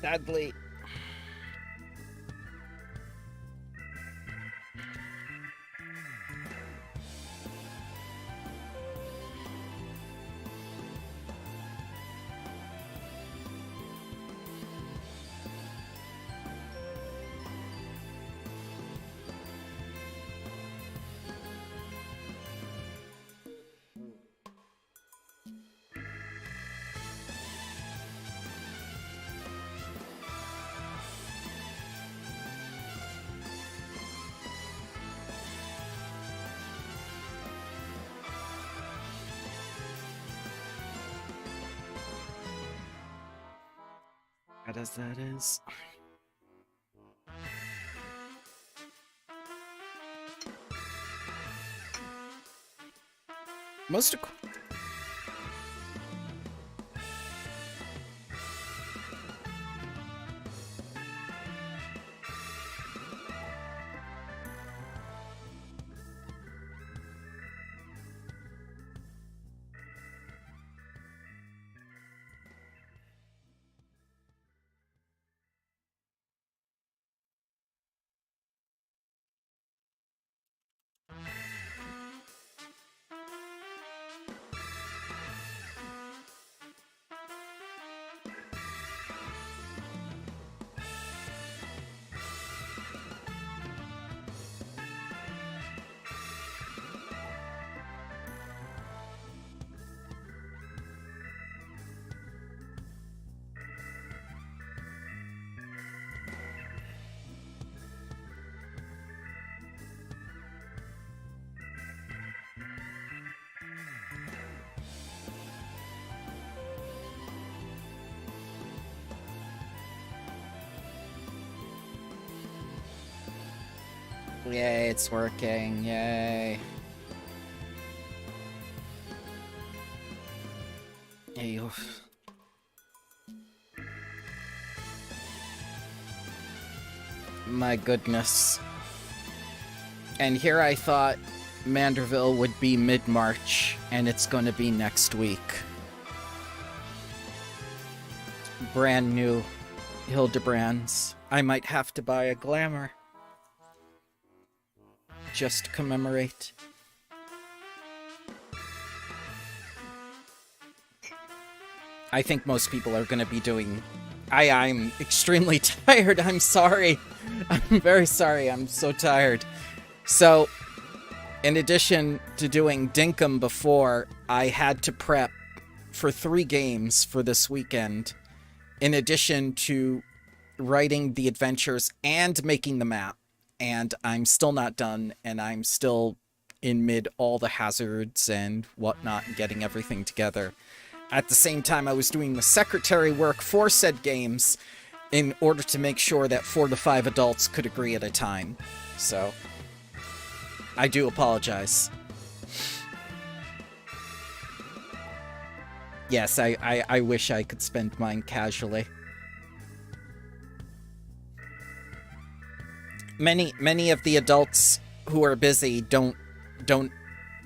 Sadly. As that is. Most of... Yay, it's working. Yay. Hey, my goodness. And here I thought Manderville would be mid-March, and it's going to be next week. Brand new Hildebrands. I might have to buy a glamour. Just to commemorate. I think most people are going to be doing... I'm extremely tired. I'm sorry. I'm very sorry. I'm so tired. So, in addition to doing Dinkum before, I had to prep for 3 games for this weekend, in addition to writing the adventures and making the map. And I'm still not done, and I'm still in mid all the hazards and whatnot, and getting everything together. At the same time, I was doing the secretary work for said games in order to make sure that 4 to 5 adults could agree at a time. So, I do apologize. Yes, I wish I could spend mine casually. Many of the adults who are busy don't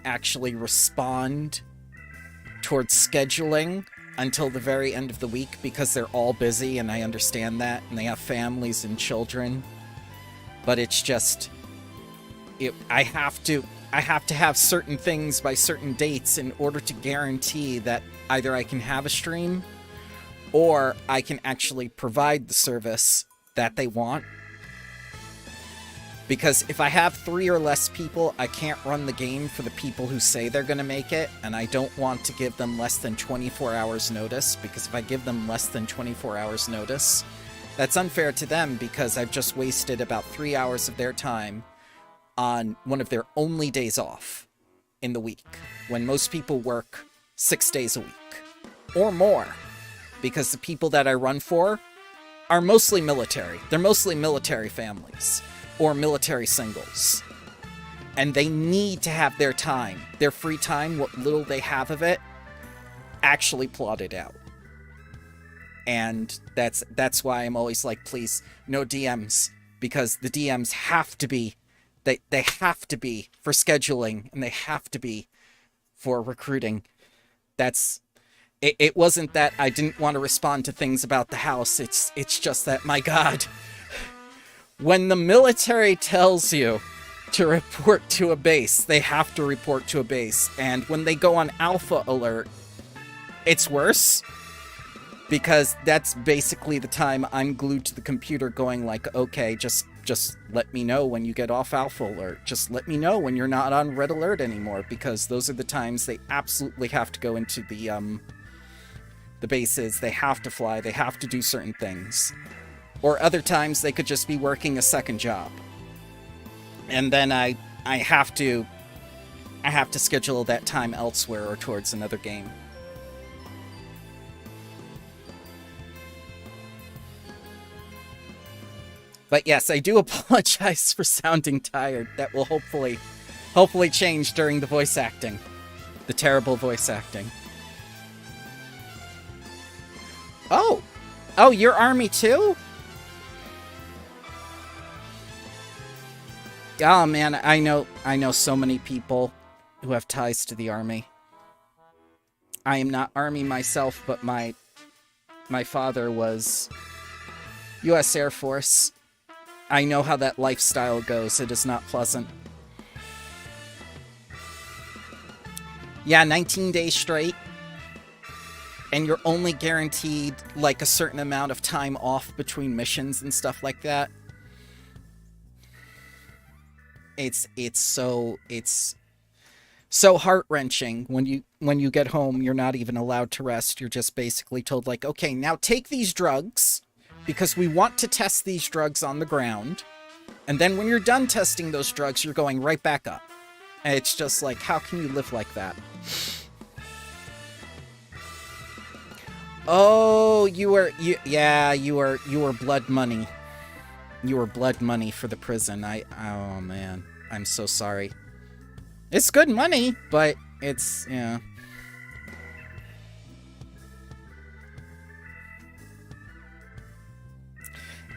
actually respond towards scheduling until the very end of the week because they're all busy, and I understand that, and they have families and children. But it's just I have to have certain things by certain dates in order to guarantee that either I can have a stream or I can actually provide the service that they want. Because if I have 3 or less people, I can't run the game for the people who say they're going to make it, and I don't want to give them less than 24 hours notice, because if I give them less than 24 hours notice, that's unfair to them, because I've just wasted about 3 hours of their time on one of their only days off in the week, when most people work 6 days a week, or more, because the people that I run for are mostly military. They're mostly military families. Or military singles. And they need to have their time, their free time, what little they have of it, actually plotted out. And that's why I'm always like, please, no DMs. Because the DMs have to be, they have to be for scheduling, and they have to be for recruiting. That's It wasn't that I didn't want to respond to things about the house. It's just that, my God, when the military tells you to report to a base, they have to report to a base. And when they go on alpha alert, it's worse. Because that's basically the time I'm glued to the computer going like, okay, just let me know when you get off alpha alert. Just let me know when you're not on red alert anymore, because those are the times they absolutely have to go into the bases. They have to fly, they have to do certain things. Or other times they could just be working a second job. And then I have to schedule that time elsewhere or towards another game. But yes, I do apologize for sounding tired. That will hopefully change during the voice acting. The terrible voice acting. Oh! Oh, you're Army too? Oh man, I know so many people who have ties to the Army. I am not Army myself, but my father was U.S. Air Force. I know how that lifestyle goes. It is not pleasant. Yeah, 19 days straight. And you're only guaranteed, like, a certain amount of time off between missions and stuff like that. It's so heart-wrenching when you get home. You're not even allowed to rest. You're just basically told, like, okay, now take these drugs, because we want to test these drugs on the ground, and then when you're done testing those drugs, you're going right back up. And it's just like, how can you live like that? Oh, you were blood money. You were blood money for the prison. Oh man, I'm so sorry. It's good money, but it's, yeah.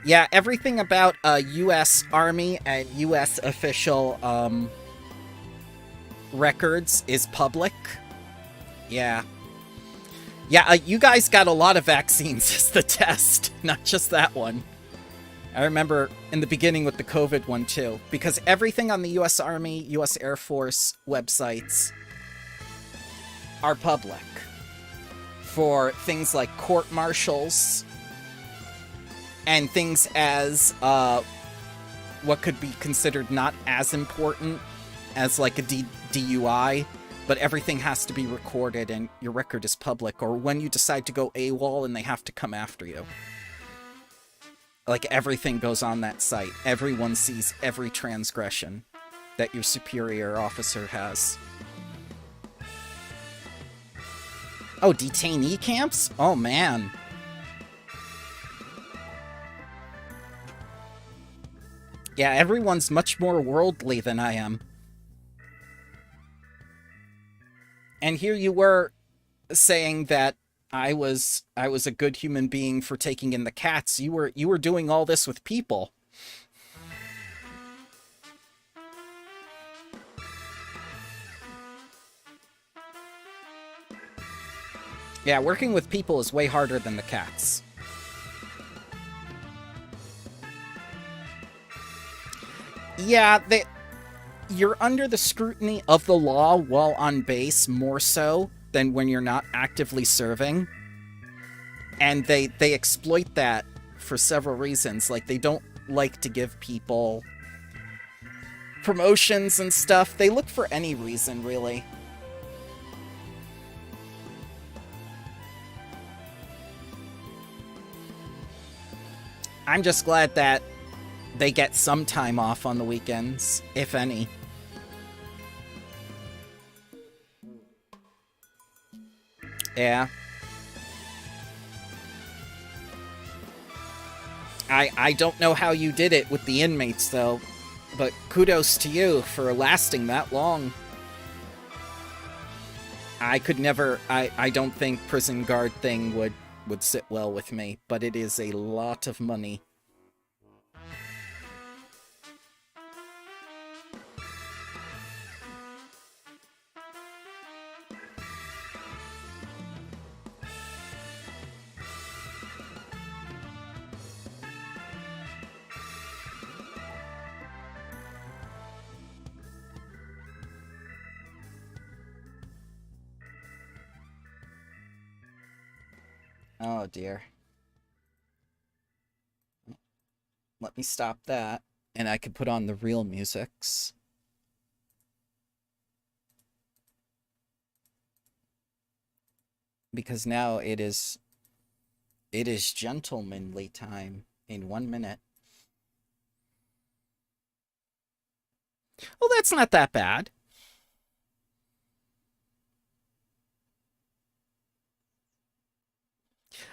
Yeah, everything about U.S. Army and U.S. official records is public. Yeah. Yeah, you guys got a lot of vaccines as the test, not just that one. I remember in the beginning with the COVID one too, because everything on the U.S. Army, U.S. Air Force websites are public. For things like court-martials, and things as, what could be considered not as important as, like, a DUI, but everything has to be recorded and your record is public, or when you decide to go AWOL and they have to come after you. Like, everything goes on that site. Everyone sees every transgression that your superior officer has. Oh, detainee camps? Oh, man. Yeah, everyone's much more worldly than I am. And here you were saying that I was a good human being for taking in the cats. You were doing all this with people. Yeah, working with people is way harder than the cats. Yeah, you're under the scrutiny of the law while on base more so than when you're not actively serving. And they exploit that for several reasons. Like, they don't like to give people promotions and stuff. They look for any reason, really. I'm just glad that they get some time off on the weekends, if any. Yeah. I don't know how you did it with the inmates, though, but kudos to you for lasting that long. I could never... I don't think prison guard thing would sit well with me, but it is a lot of money. Oh, dear. Let me stop that. And I could put on the real musics. Because now it is gentlemanly time in 1 minute. Well, that's not that bad.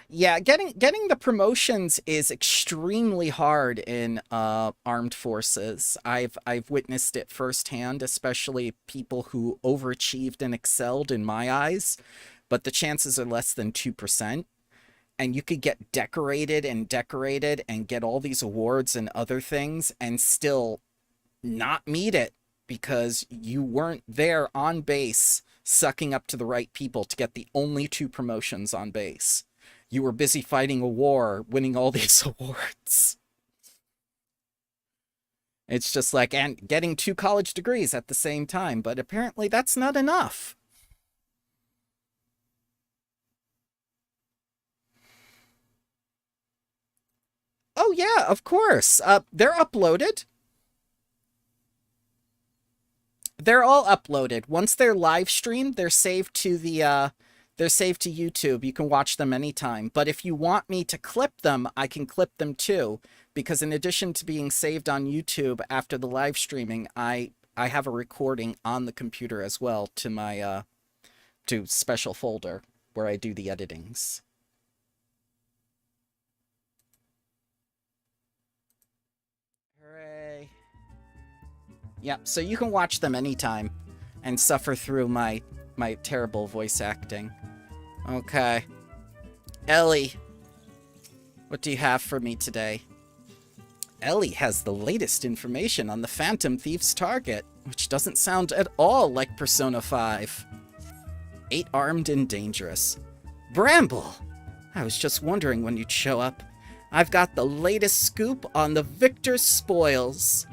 Yeah, getting the promotions is extremely hard in armed forces. I've witnessed it firsthand, especially people who overachieved and excelled in my eyes, but the chances are less than 2%. And you could get decorated and get all these awards and other things and still not meet it because you weren't there on base sucking up to the right people to get the only 2 promotions on base. You were busy fighting a war, winning all these awards. It's just like, and getting 2 college degrees at the same time, but apparently that's not enough. Oh yeah, of course. They're uploaded. They're all uploaded. Once they're live streamed, they're saved to YouTube. You can watch them anytime. But if you want me to clip them, I can clip them too. Because in addition to being saved on YouTube after the live streaming, I have a recording on the computer as well to my to special folder where I do the editings. Hooray. Yep, so you can watch them anytime and suffer through my terrible voice acting. Okay. Ellie, what do you have for me today? Ellie has the latest information on the Phantom Thief's target, which doesn't sound at all like Persona 5. 8 armed and dangerous. Bramble! I was just wondering when you'd show up. I've got the latest scoop on the Victor Spoils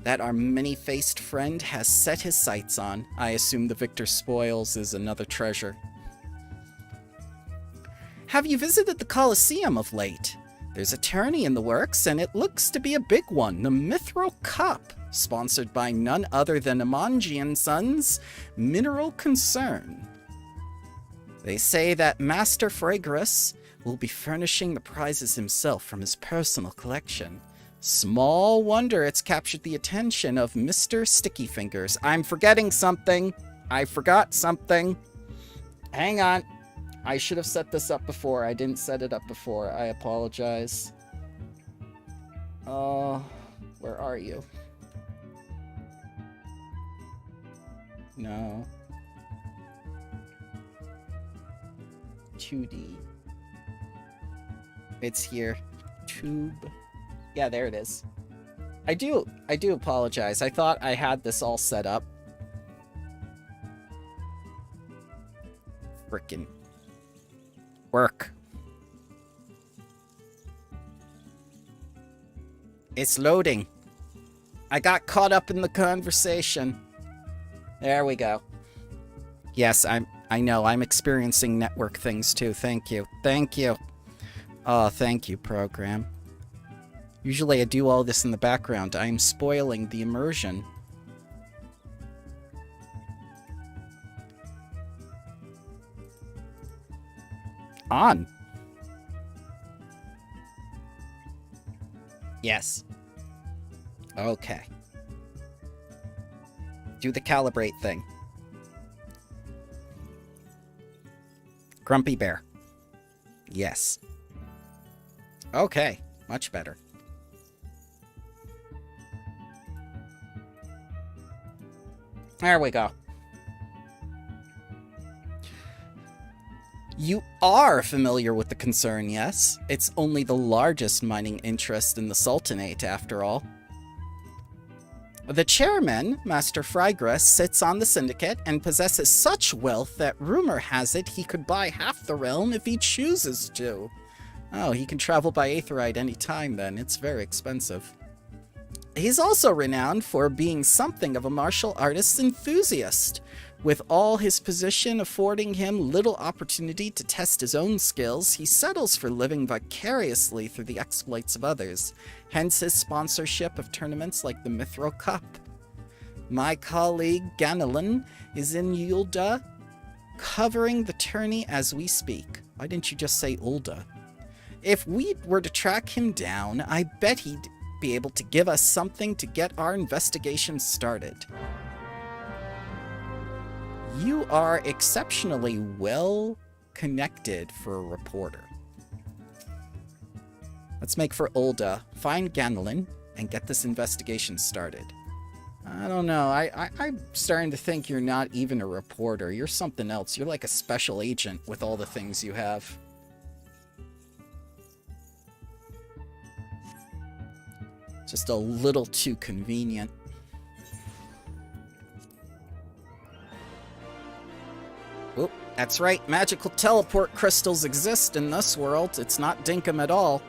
that our many-faced friend has set his sights on. I assume the Victor Spoils is another treasure. Have you visited the Colosseum of late? There's a tourney in the works, and it looks to be a big one, the Mithril Cup, sponsored by none other than Amanji & Sons Mineral Concern. They say that Master Fragrus will be furnishing the prizes himself from his personal collection. Small wonder it's captured the attention of Mr. Sticky Fingers. I'm forgetting something. I forgot something. Hang on. I should have set this up before. I didn't set it up before. I apologize. Where are you? No. 2D. It's here. Tube. Yeah, there it is. I do apologize. I thought I had this all set up. Frickin' work. It's loading. I got caught up in the conversation. There we go. Yes, I know, I'm experiencing network things too. Thank you. Thank you. Oh, thank you, program. Usually I do all this in the background. I am spoiling the immersion. On. Yes. Okay. Do the calibrate thing. Grumpy Bear. Yes. Okay. Much better. There we go. You are familiar with the concern, yes? It's only the largest mining interest in the Sultanate, after all. The chairman, Master Frygras, sits on the syndicate and possesses such wealth that rumor has it he could buy half the realm if he chooses to. Oh, he can travel by Aetheryte any time then. It's very expensive. He's also renowned for being something of a martial artist enthusiast. With all his position affording him little opportunity to test his own skills, he settles for living vicariously through the exploits of others, hence his sponsorship of tournaments like the Mithril Cup. My colleague Ganelin is in Yulda, covering the tourney as we speak. Why didn't you just say Ulda? If we were to track him down, I bet he'd be able to give us something to get our investigation started. You are exceptionally well connected for a reporter. Let's make for Ulda, find Ganelin, and get this investigation started. I don't know, I'm starting to think you're not even a reporter. You're something else. You're like a special agent with all the things you have. Just a little too convenient. Oop, that's right, magical teleport crystals exist in this world. It's not dinkum at all.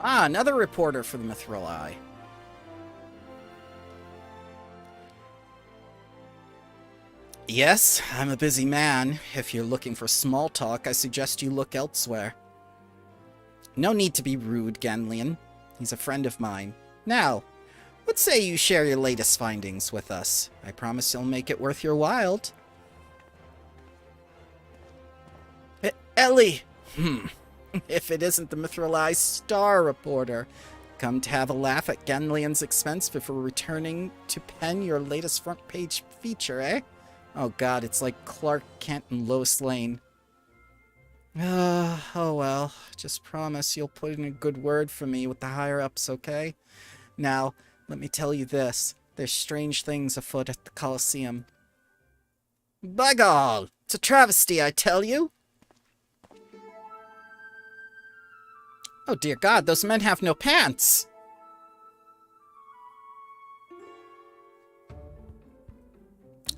Ah, another reporter for the Mithril Eye. Yes, I'm a busy man. If you're looking for small talk, I suggest you look elsewhere. No need to be rude, Ganlian. He's a friend of mine. Now, what say you share your latest findings with us? I promise you'll make it worth your while. Ellie! If it isn't the Mithril Eye star reporter. Come to have a laugh at Ganlian's expense before returning to pen your latest front page feature, eh? Oh god, it's like Clark Kent and Lois Lane. Oh well, just promise you'll put in a good word for me with the higher-ups, okay? Now, let me tell you this. There's strange things afoot at the Colosseum. By gall! It's a travesty, I tell you! Oh dear god, those men have no pants!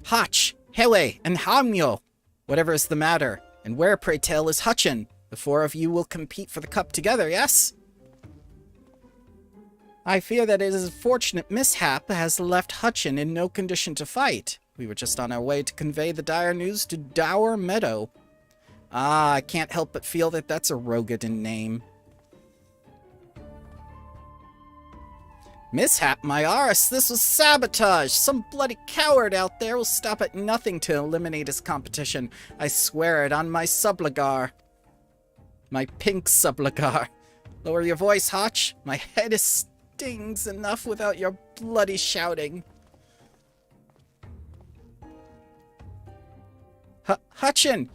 Hotch, Hele, and Hamyo! Whatever is the matter? And where, pray tell, is Hutchin? The four of you will compete for the cup together, yes? I fear that it is a fortunate mishap has left Hutchin in no condition to fight. We were just on our way to convey the dire news to Dower Meadow. Ah, I can't help but feel that that's a Rogadin name. Mishap, my arse! This was sabotage! Some bloody coward out there will stop at nothing to eliminate his competition. I swear it on my subligar. My pink subligar. Lower your voice, Hotch. My head stings enough without your bloody shouting. Hutchin!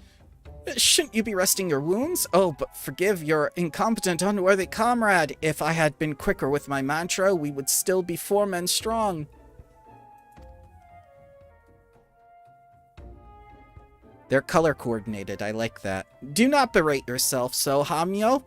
Shouldn't you be resting your wounds? Oh, but forgive your incompetent, unworthy comrade. If I had been quicker with my mantra, we would still be 4 men strong. They're color-coordinated, I like that. Do not berate yourself so, Hamyo.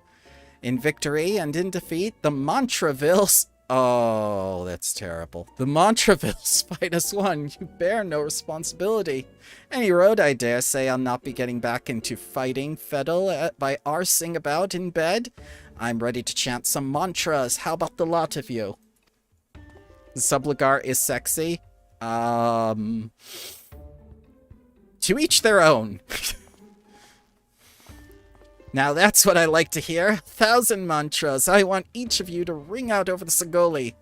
In victory and in defeat, the Mantravilles... Oh, that's terrible. The Mantravilles fight as one. You bear no responsibility. Any road, I dare say I'll not be getting back into fighting Fedel by arsing about in bed. I'm ready to chant some mantras. How about the lot of you? Subligar is sexy. To each their own. Now that's what I like to hear. 1,000 mantras. I want each of you to ring out over the Sagoli.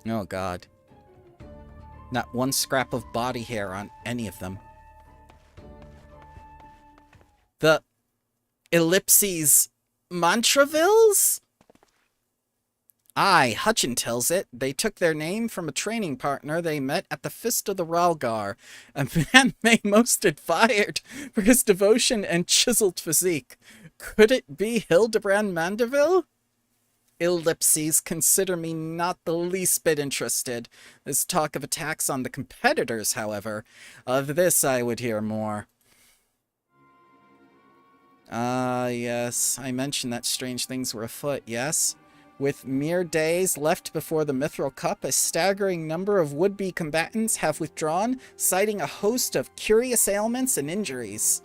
Oh god. Not one scrap of body hair on any of them. The Ellipses Mantravilles? Aye, Hutchin tells it. They took their name from a training partner they met at the Fist of the Ralgar, a man they most admired for his devotion and chiseled physique. Could it be Hildabrand Manderville? Ellipses consider me not the least bit interested. There's talk of attacks on the competitors, however. Of this I would hear more. Ah, yes. I mentioned that strange things were afoot, yes? With mere days left before the Mithril Cup, a staggering number of would-be combatants have withdrawn, citing a host of curious ailments and injuries.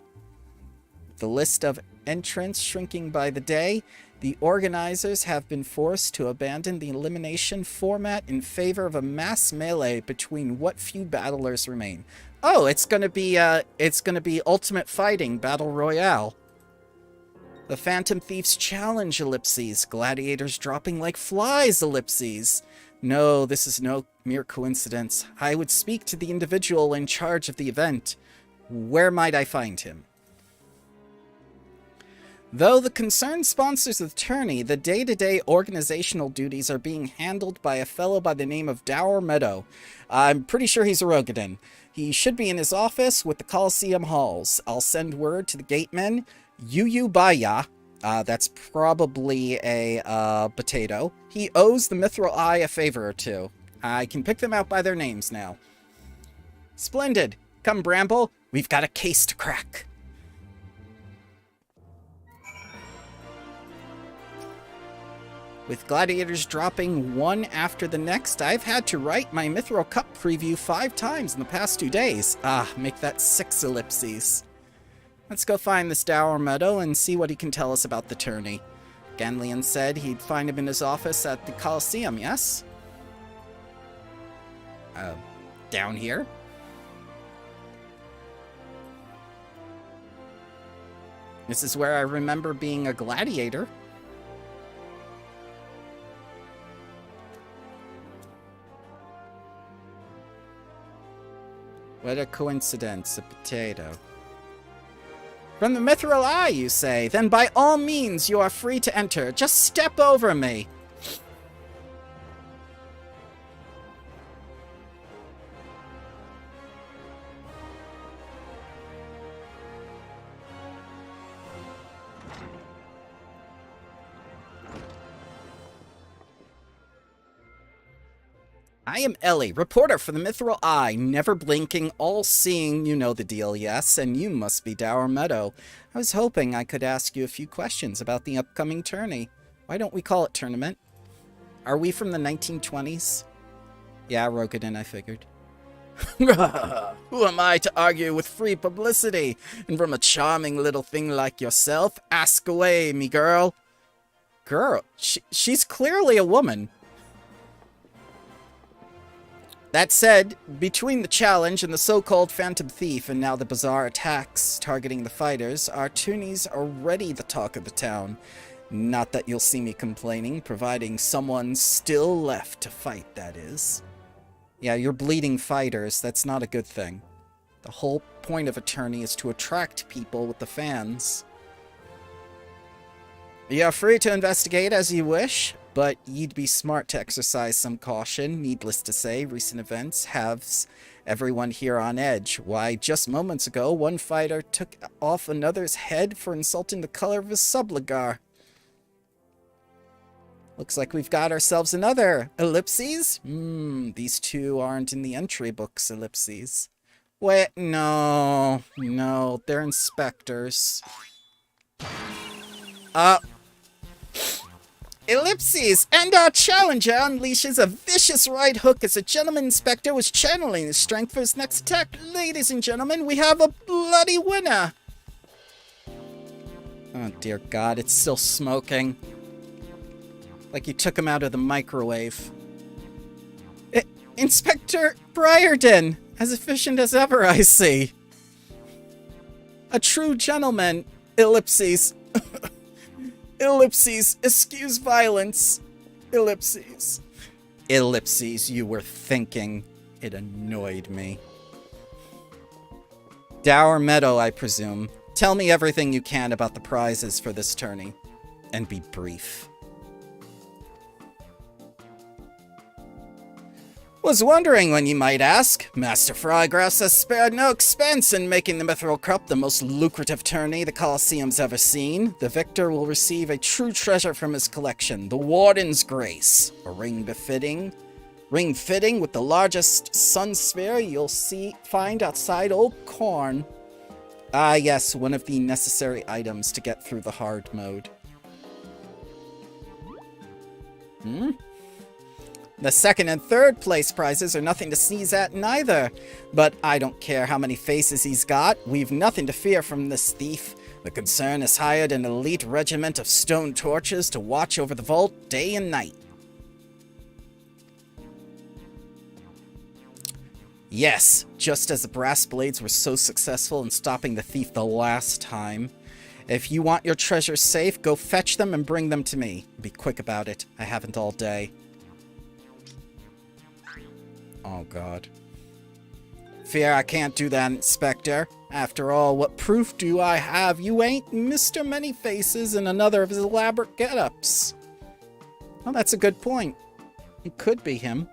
The list of entrants shrinking by the day, the organizers have been forced to abandon the elimination format in favor of a mass melee between what few battlers remain. Oh, it's gonna be Ultimate Fighting Battle Royale. The Phantom Thieves Challenge, ellipses. Gladiators dropping like flies, ellipses. No, this is no mere coincidence. I would speak to the individual in charge of the event. Where might I find him? Though the concerned sponsors of the tourney, the day-to-day organizational duties are being handled by a fellow by the name of Dower Meadow. I'm pretty sure he's a Rogadin. He should be in his office with the Coliseum halls. I'll send word to the gatemen. Yuyu Baya, that's probably a potato. He owes the Mithril Eye a favor or two. I can pick them out by their names now. Splendid. Come, Bramble. We've got a case to crack. With gladiators dropping one after the next, I've had to write my Mithril Cup preview 5 times in the past 2 days. Make that 6 ellipses. Let's go find this Dower Meadow and see what he can tell us about the tourney. Ganlian said he'd find him in his office at the Coliseum, yes? Down here? This is where I remember being a gladiator. What a coincidence, a potato. From the Mithril Eye, you say? Then by all means, you are free to enter. Just step over me. I am Ellie, reporter for the Mithril Eye, never blinking, all-seeing, you know the deal, yes, and you must be Dower Meadow. I was hoping I could ask you a few questions about the upcoming tourney. Why don't we call it tournament? Are we from the 1920s? Yeah, Rogadin, I figured. Who am I to argue with free publicity? And from a charming little thing like yourself, ask away, me girl. Girl? She's clearly a woman. That said, between the challenge and the so-called Phantom Thief and now the bizarre attacks targeting the fighters, our tourneys are already the talk of the town. Not that you'll see me complaining, providing someone's still left to fight, that is. Yeah, you're bleeding fighters, that's not a good thing. The whole point of a tourney is to attract people with the fans. You're free to investigate as you wish, but you'd be smart to exercise some caution. Needless to say, recent events have everyone here on edge. Why, just moments ago, one fighter took off another's head for insulting the color of his subligar. Looks like we've got ourselves another ellipses. These two aren't in the entry books, ellipses. Wait, no, they're inspectors. Ellipses, and our challenger unleashes a vicious right hook as a gentleman inspector was channeling his strength for his next attack. Ladies and gentlemen, we have a bloody winner. Oh dear God, it's still smoking. Like you took him out of the microwave. Inspector Briarden, as efficient as ever, I see. A true gentleman, ellipses. Ellipses, excuse violence. Ellipses. Ellipses, you were thinking. It annoyed me. Dower Meadow, I presume. Tell me everything you can about the prizes for this tourney. And be brief. Was wondering when you might ask. Master Froggrass has spared no expense in making the Mithril Cup the most lucrative tourney the Coliseum's ever seen. The victor will receive a true treasure from his collection, the Warden's Grace. A ring fitting with the largest sun sphere you'll find outside Old Corn. Ah yes, one of the necessary items to get through the hard mode. The second and third place prizes are nothing to sneeze at neither. But I don't care how many faces he's got. We've nothing to fear from this thief. The concern has hired an elite regiment of stone torches to watch over the vault day and night. Yes, just as the brass blades were so successful in stopping the thief the last time. If you want your treasures safe, go fetch them and bring them to me. Be quick about it. I haven't all day. Oh, God. Fear I can't do that, Inspector. After all, what proof do I have you ain't Mr. Many Faces in another of his elaborate get-ups? Well, that's a good point. It could be him.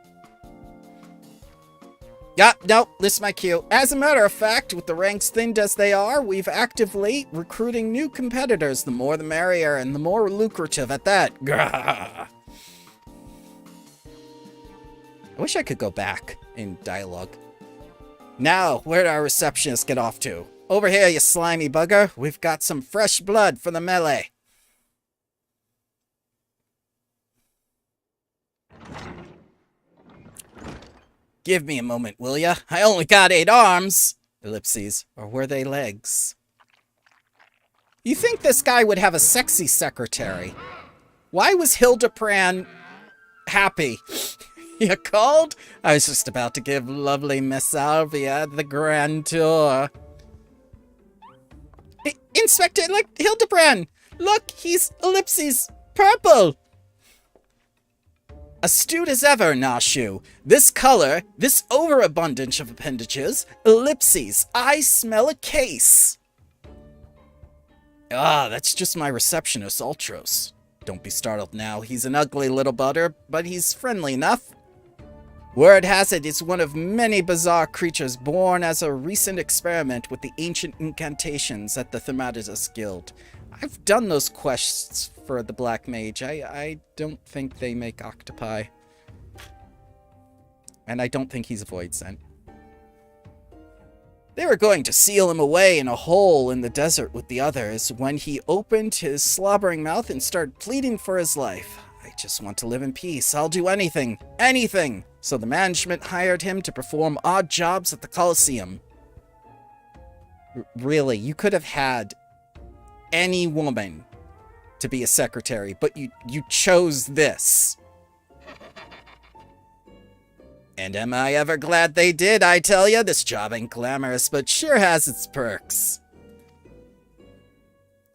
Yeah, no, this is my cue. As a matter of fact, with the ranks thinned as they are, we've actively recruiting new competitors. The more the merrier, and the more lucrative at that. Grah. I wish I could go back in dialogue. Now, where'd our receptionist get off to? Over here, you slimy bugger. We've got some fresh blood for the melee. Give me a moment, will ya? I only got 8 arms. Ellipses. Or were they legs? You think this guy would have a sexy secretary? Why was Hildabrand happy? You called? I was just about to give lovely Miss Alvia the grand tour. Inspector, look, Hildabrand! Look, he's ellipses purple! Astute as ever, Nashu. This color, this overabundance of appendages, ellipses. I smell a case. Ah, that's just my receptionist, Ultros. Don't be startled now. He's an ugly little butter, but he's friendly enough. Word has it, it's one of many bizarre creatures born as a recent experiment with the ancient incantations at the Thaumaturgus Guild. I've done those quests for the Black Mage. I don't think they make octopi. And I don't think he's a Void Sent. They were going to seal him away in a hole in the desert with the others when he opened his slobbering mouth and started pleading for his life. I just want to live in peace. I'll do anything. Anything. So the management hired him to perform odd jobs at the Coliseum. Really, you could have had any woman to be a secretary, but you chose this. And am I ever glad they did, I tell ya? This job ain't glamorous, but sure has its perks.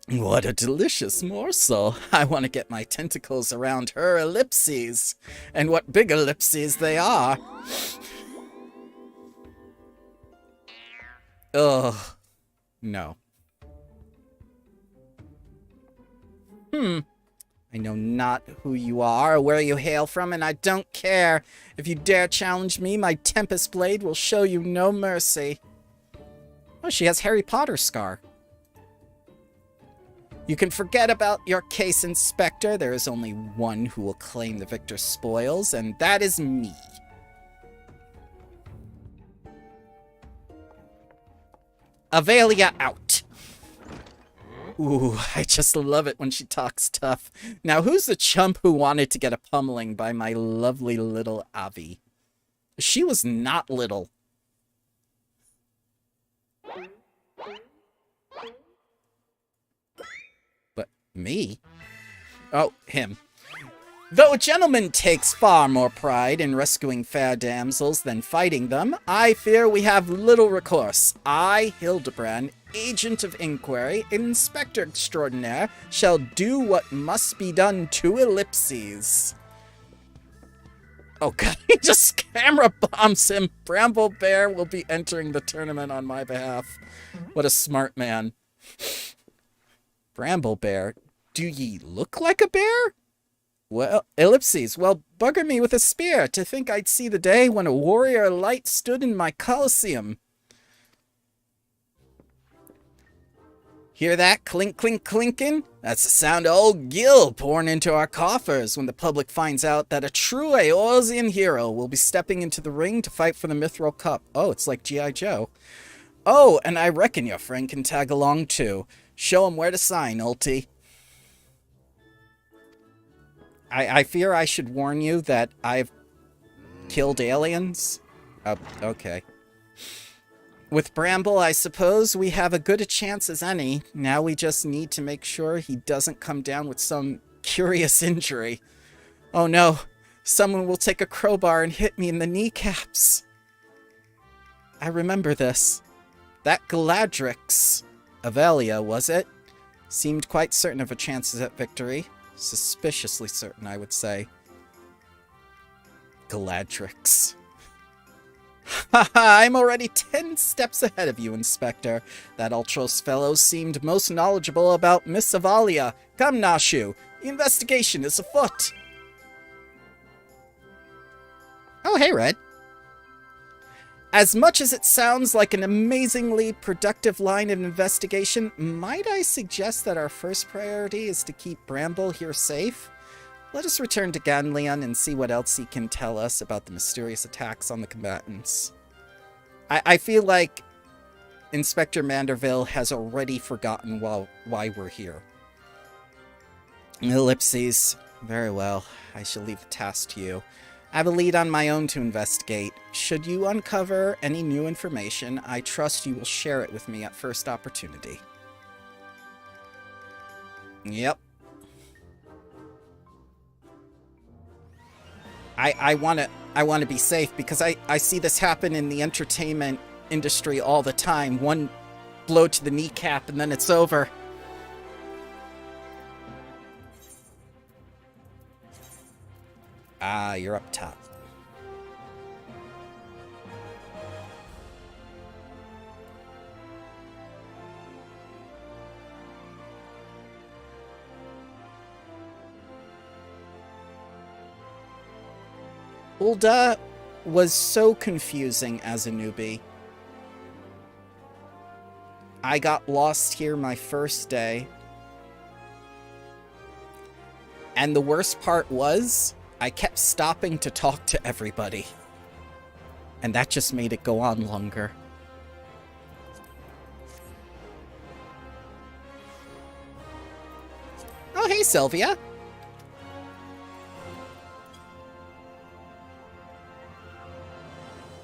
What a delicious morsel. I want to get my tentacles around her ellipses. And what big ellipses they are. Ugh. No. I know not who you are or where you hail from, and I don't care. If you dare challenge me, my Tempest Blade will show you no mercy. Oh, she has Harry Potter scar. You can forget about your case, Inspector. There is only one who will claim the victor's spoils, and that is me. Avelia out. Ooh, I just love it when she talks tough. Now, who's the chump who wanted to get a pummeling by my lovely little Avi? She was not little. But me? Oh, him. Though a gentleman takes far more pride in rescuing fair damsels than fighting them, I fear we have little recourse. I, Hildabrand, agent of inquiry, inspector extraordinaire, shall do what must be done to ellipses. Oh god, he just camera bombs him. Bramble Bear will be entering the tournament on my behalf. What a smart man. Bramble Bear, do ye look like a bear? Well, ellipses, well, bugger me with a spear to think I'd see the day when a warrior light stood in my Coliseum. Hear that clink, clink, clinkin'? That's the sound of old Gil pouring into our coffers when the public finds out that a true Eorzean hero will be stepping into the ring to fight for the Mithril Cup. Oh, it's like G.I. Joe. Oh, and I reckon your friend can tag along too. Show him where to sign, Ulti. I fear I should warn you that I've killed aliens. Oh, okay. With Bramble, I suppose we have a good a chance as any. Now we just need to make sure he doesn't come down with some curious injury. Oh no, someone will take a crowbar and hit me in the kneecaps. I remember this. That Galadrix, Avelia, was it? Seemed quite certain of her chances at victory. Suspiciously certain, I would say. Galadrix. Haha, I'm already 10 steps ahead of you, Inspector. That Ultros fellow seemed most knowledgeable about Miss Avalia. Come, Nashu. The investigation is afoot. Oh, hey, Red. As much as it sounds like an amazingly productive line of investigation, might I suggest that our first priority is to keep Bramble here safe? Let us return to Ganleon and see what else he can tell us about the mysterious attacks on the combatants. I feel like Inspector Manderville has already forgotten why we're here. Ellipses. Very well. I shall leave the task to you. I have a lead on my own to investigate. Should you uncover any new information, I trust you will share it with me at first opportunity. Yep. I want to be safe because I see this happen in the entertainment industry all the time. One blow to the kneecap and then it's over. Ah, you're up top. Hulda was so confusing as a newbie. I got lost here my first day. And the worst part was, I kept stopping to talk to everybody. And that just made it go on longer. Oh, hey, Sylvia.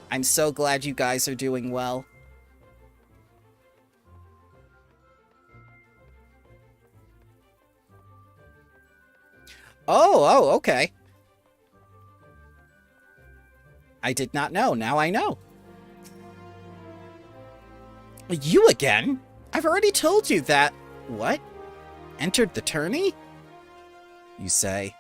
I'm so glad you guys are doing well. Oh, okay. I did not know. Now I know. You again? I've already told you that... What? Entered the tourney? You say.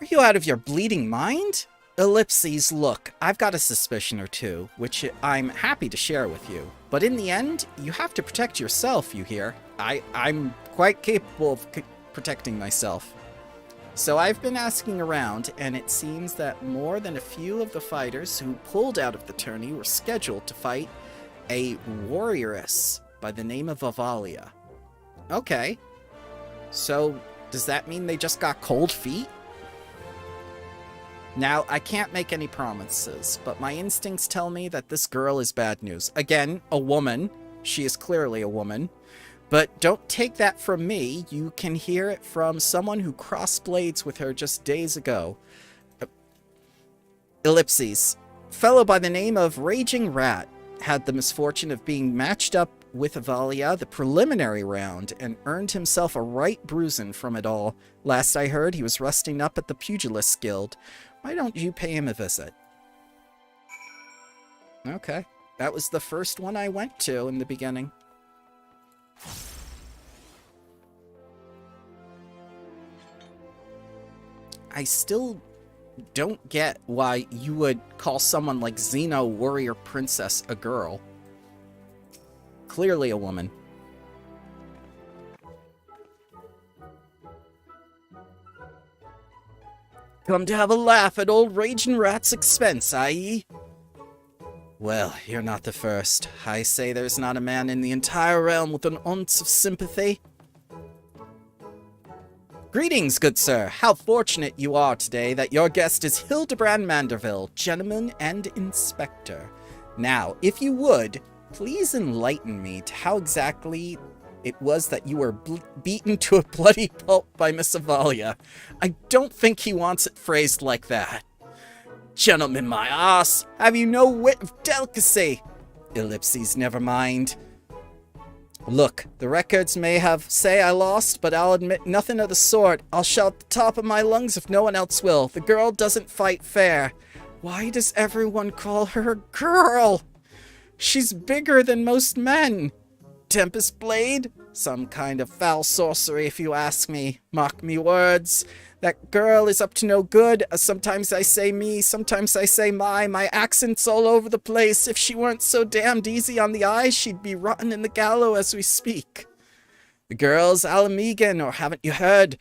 Are you out of your bleeding mind? Ellipses, look, I've got a suspicion or two, which I'm happy to share with you. But in the end, you have to protect yourself, you hear? I'm quite capable of protecting myself. So I've been asking around, and it seems that more than a few of the fighters who pulled out of the tourney were scheduled to fight a warrioress by the name of Avalia. Okay. So, does that mean they just got cold feet? Now, I can't make any promises, but my instincts tell me that this girl is bad news. Again, a woman. She is clearly a woman. But don't take that from me. You can hear it from someone who crossed blades with her just days ago. Ellipses. Fellow by the name of Raging Rat had the misfortune of being matched up with Avalia the preliminary round and earned himself a right bruising from it all. Last I heard, he was resting up at the Pugilist Guild. Why don't you pay him a visit? Okay. That was the first one I went to in the beginning. I still don't get why you would call someone like Xeno Warrior Princess a girl. Clearly a woman. Come to have a laugh at old Raging Rat's expense, i.e.? Well, you're not the first. I say there's not a man in the entire realm with an ounce of sympathy. Greetings, good sir. How fortunate you are today that your guest is Hildabrand Manderville, gentleman and inspector. Now, if you would, please enlighten me to how exactly it was that you were beaten to a bloody pulp by Miss Avalia. I don't think he wants it phrased like that. Gentlemen, my ass, have you no wit of delicacy? Ellipses, never mind. Look, the records may say I lost, but I'll admit nothing of the sort. I'll shout at the top of my lungs if no one else will. The girl doesn't fight fair. Why does everyone call her a girl? She's bigger than most men. Tempest Blade? Some kind of foul sorcery, if you ask me. Mock me words. That girl is up to no good. Sometimes I say me, sometimes I say my accent's all over the place. If she weren't so damned easy on the eyes, she'd be rotting in the gallows as we speak. The girl's Alamegan, or haven't you heard?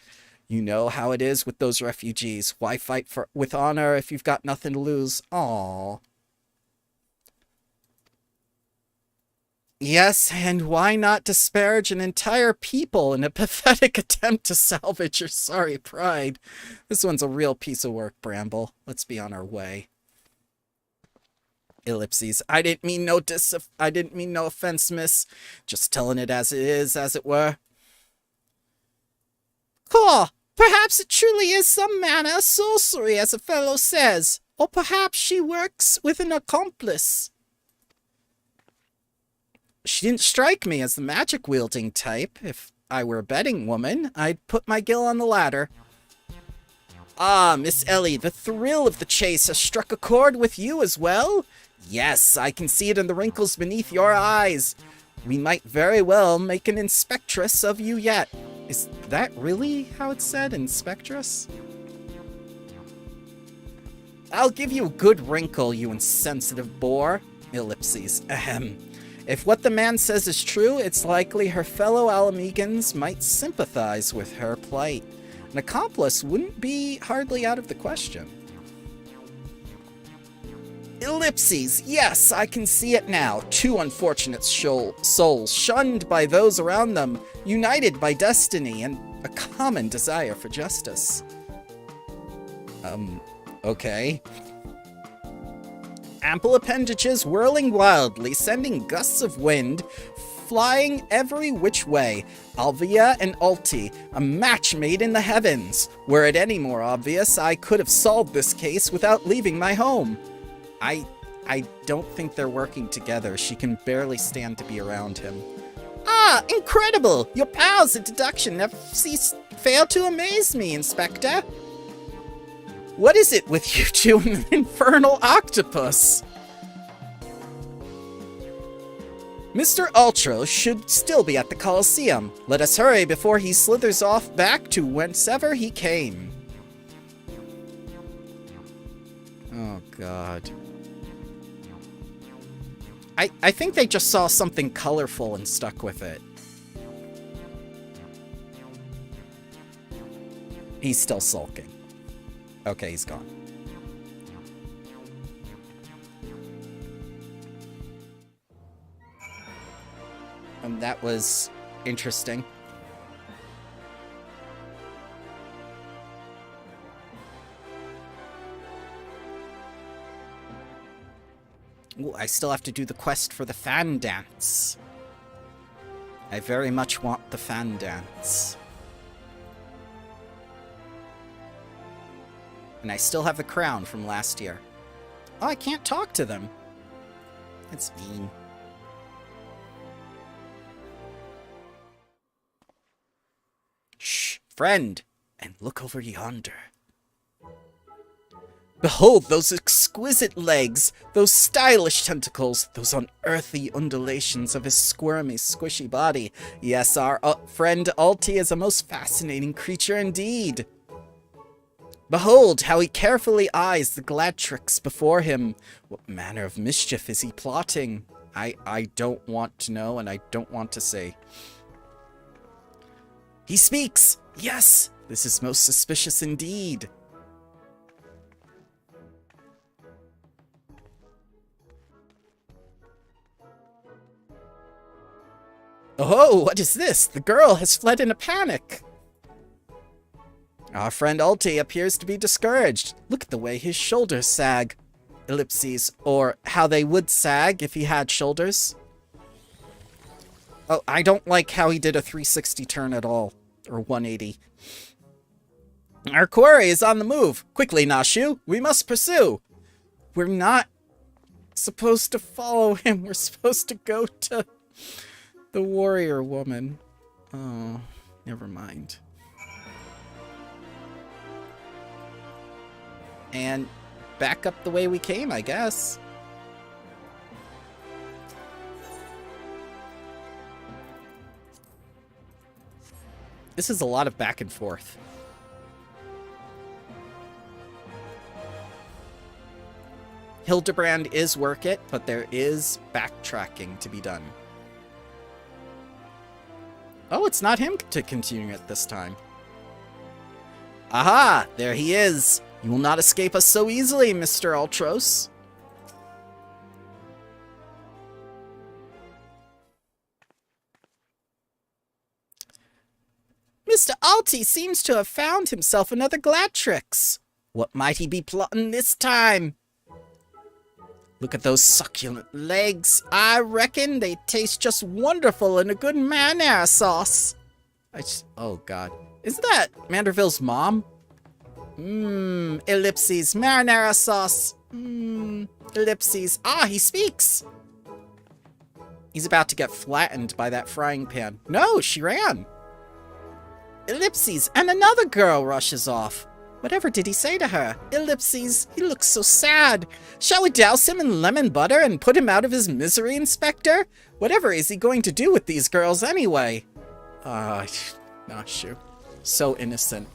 You know how it is with those refugees. Why fight with honor if you've got nothing to lose? Aww. Yes, and why not disparage an entire people in a pathetic attempt to salvage your sorry pride? This one's a real piece of work, Bramble. Let's be on our way. Ellipses. I didn't mean no offense, miss. Just telling it as it is, as it were. Caw, perhaps it truly is some manner of sorcery, as a fellow says. Or perhaps she works with an accomplice. She didn't strike me as the magic-wielding type. If I were a betting woman, I'd put my gill on the ladder. Ah, Miss Ellie, the thrill of the chase has struck a chord with you as well? Yes, I can see it in the wrinkles beneath your eyes. We might very well make an inspectress of you yet. Is that really how it's said, inspectress? I'll give you a good wrinkle, you insensitive boar. Ellipses. Ahem. If what the man says is true, it's likely her fellow Alamegans might sympathize with her plight. An accomplice wouldn't be hardly out of the question. Ellipses, yes, I can see it now. Two unfortunate souls, shunned by those around them, united by destiny and a common desire for justice. Okay. Ample appendages whirling wildly, sending gusts of wind, flying every which way. Alvia and Alti, a match made in the heavens. Were it any more obvious, I could have solved this case without leaving my home. I don't think they're working together. She can barely stand to be around him. Ah, incredible! Your powers of deduction never fail to amaze me, Inspector. What is it with you two and an infernal octopus? Mr. Ultro should still be at the Colosseum. Let us hurry before he slithers off back to whencever he came. Oh, God. I think they just saw something colorful and stuck with it. He's still sulking. Okay, he's gone. That was interesting. Ooh, I still have to do the quest for the fan dance. I very much want the fan dance. And I still have the crown from last year. Oh, I can't talk to them. That's mean. Shh, friend, and look over yonder. Behold those exquisite legs, those stylish tentacles, those unearthly undulations of his squirmy, squishy body. Yes, our friend Alti is a most fascinating creature indeed. Behold how he carefully eyes the Gladtrix before him. What manner of mischief is he plotting? I don't want to know, and I don't want to say. He speaks! Yes, this is most suspicious indeed. Oh, what is this? The girl has fled in a panic. Our friend Alti appears to be discouraged. Look at the way his shoulders sag. Ellipses, or how they would sag if he had shoulders. Oh, I don't like how he did a 360 turn at all. Or 180. Our quarry is on the move. Quickly, Nashu. We must pursue. We're not supposed to follow him. We're supposed to go to the warrior woman. Oh, never mind. And back up the way we came, I guess. This is a lot of back and forth. Hildabrand is work it, but there is backtracking to be done. Oh, it's not him to continue it this time. Aha! There he is! You will not escape us so easily, Mr. Ultros. Mr. Alti seems to have found himself another Gladtrix. What might he be plotting this time? Look at those succulent legs. I reckon they taste just wonderful in a good marinara sauce. Oh, God. Isn't that Manderville's mom? Ellipses. Marinara sauce. Ellipses. Ah, he speaks. He's about to get flattened by that frying pan. No, she ran. Ellipses, and another girl rushes off. Whatever did he say to her? Ellipses, he looks so sad. Shall we douse him in lemon butter and put him out of his misery, Inspector? Whatever is he going to do with these girls anyway? Not sure. So innocent.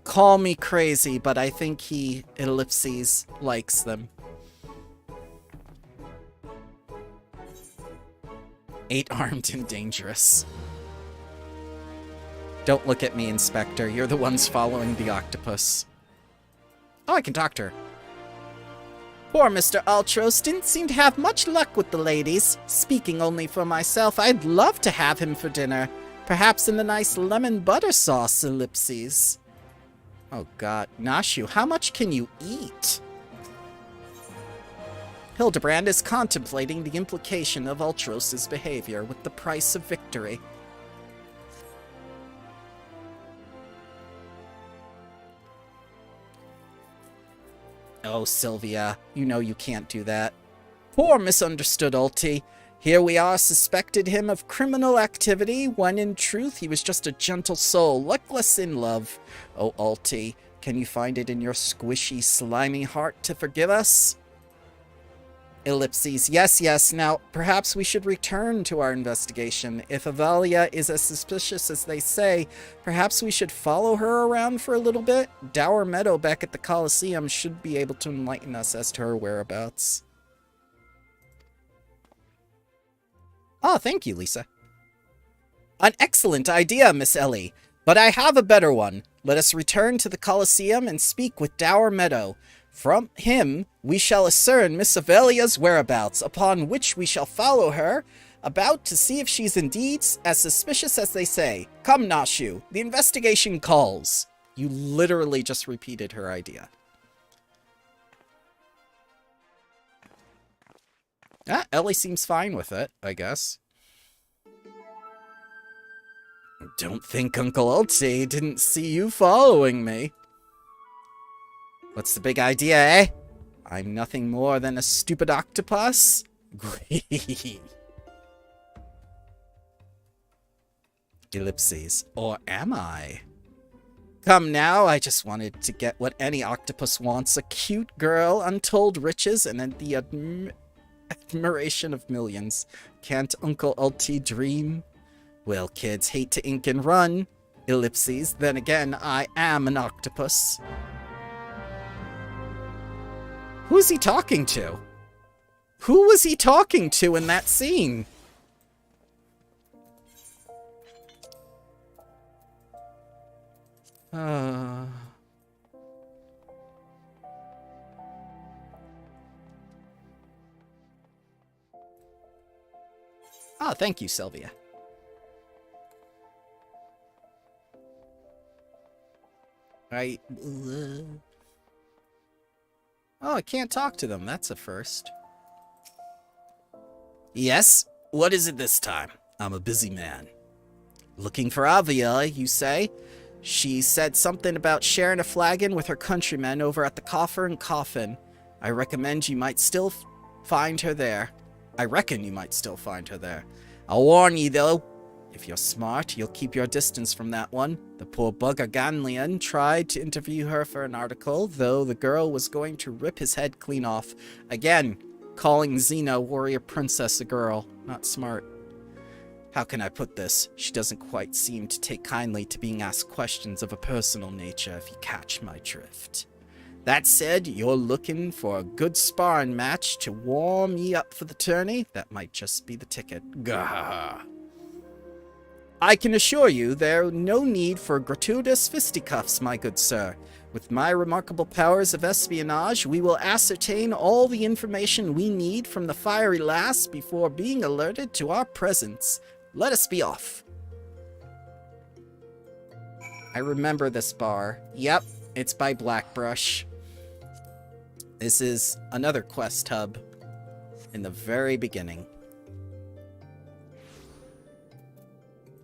Call me crazy, but I think he, Ellipses, likes them. 8-armed and dangerous. Don't look at me, Inspector. You're the ones following the octopus. Oh, I can talk to her. Poor Mr. Ultros didn't seem to have much luck with the ladies. Speaking only for myself, I'd love to have him for dinner. Perhaps in the nice lemon butter sauce, Ellipses. Oh, God. Nashu, how much can you eat? Hildabrand is contemplating the implication of Ultros' behavior with the price of victory. Oh, Sylvia, you know you can't do that. Poor misunderstood Ulti. Here we are suspected him of criminal activity, when in truth he was just a gentle soul, luckless in love. Oh, Ulti, can you find it in your squishy, slimy heart to forgive us? Ellipses, yes. Now, perhaps we should return to our investigation. If Avalia is as suspicious as they say, perhaps we should follow her around for a little bit? Dower Meadow back at the Coliseum should be able to enlighten us as to her whereabouts. Oh, thank you, Lisa. An excellent idea, Miss Ellie. But I have a better one. Let us return to the Coliseum and speak with Dower Meadow. From him, we shall ascertain Miss Avelia's whereabouts, upon which we shall follow her about to see if she's indeed as suspicious as they say. Come, Nashu, the investigation calls. You literally just repeated her idea. Ellie seems fine with it, I guess. Don't think Uncle Ulti didn't see you following me. What's the big idea, eh? I'm nothing more than a stupid octopus? Great. Ellipses. Or am I? Come now, I just wanted to get what any octopus wants. A cute girl, untold riches, and the admiration of millions. Can't Uncle Ulti dream? Well, kids, hate to ink and run. Ellipses. Then again, I am an octopus. Who's he talking to? Who was he talking to in that scene? Oh, thank you, Sylvia. Oh, I can't talk to them. That's a first. Yes? What is it this time? I'm a busy man. Looking for Avia, you say? She said something about sharing a flagon with her countrymen over at the Coffer and Coffin. I recommend you might still find her there. I reckon you might still find her there. I'll warn ye, though. If you're smart, you'll keep your distance from that one. The poor bugger Ganlian tried to interview her for an article, though the girl was going to rip his head clean off. Again, calling Xena warrior princess a girl. Not smart. How can I put this? She doesn't quite seem to take kindly to being asked questions of a personal nature, if you catch my drift. That said, you're looking for a good sparring match to warm ye up for the tourney? That might just be the ticket. Gah! I can assure you there's no need for gratuitous fisticuffs, my good sir. With my remarkable powers of espionage, we will ascertain all the information we need from the fiery lass before being alerted to our presence. Let us be off. I remember this bar. Yep, it's by Blackbrush. This is another quest hub in the very beginning.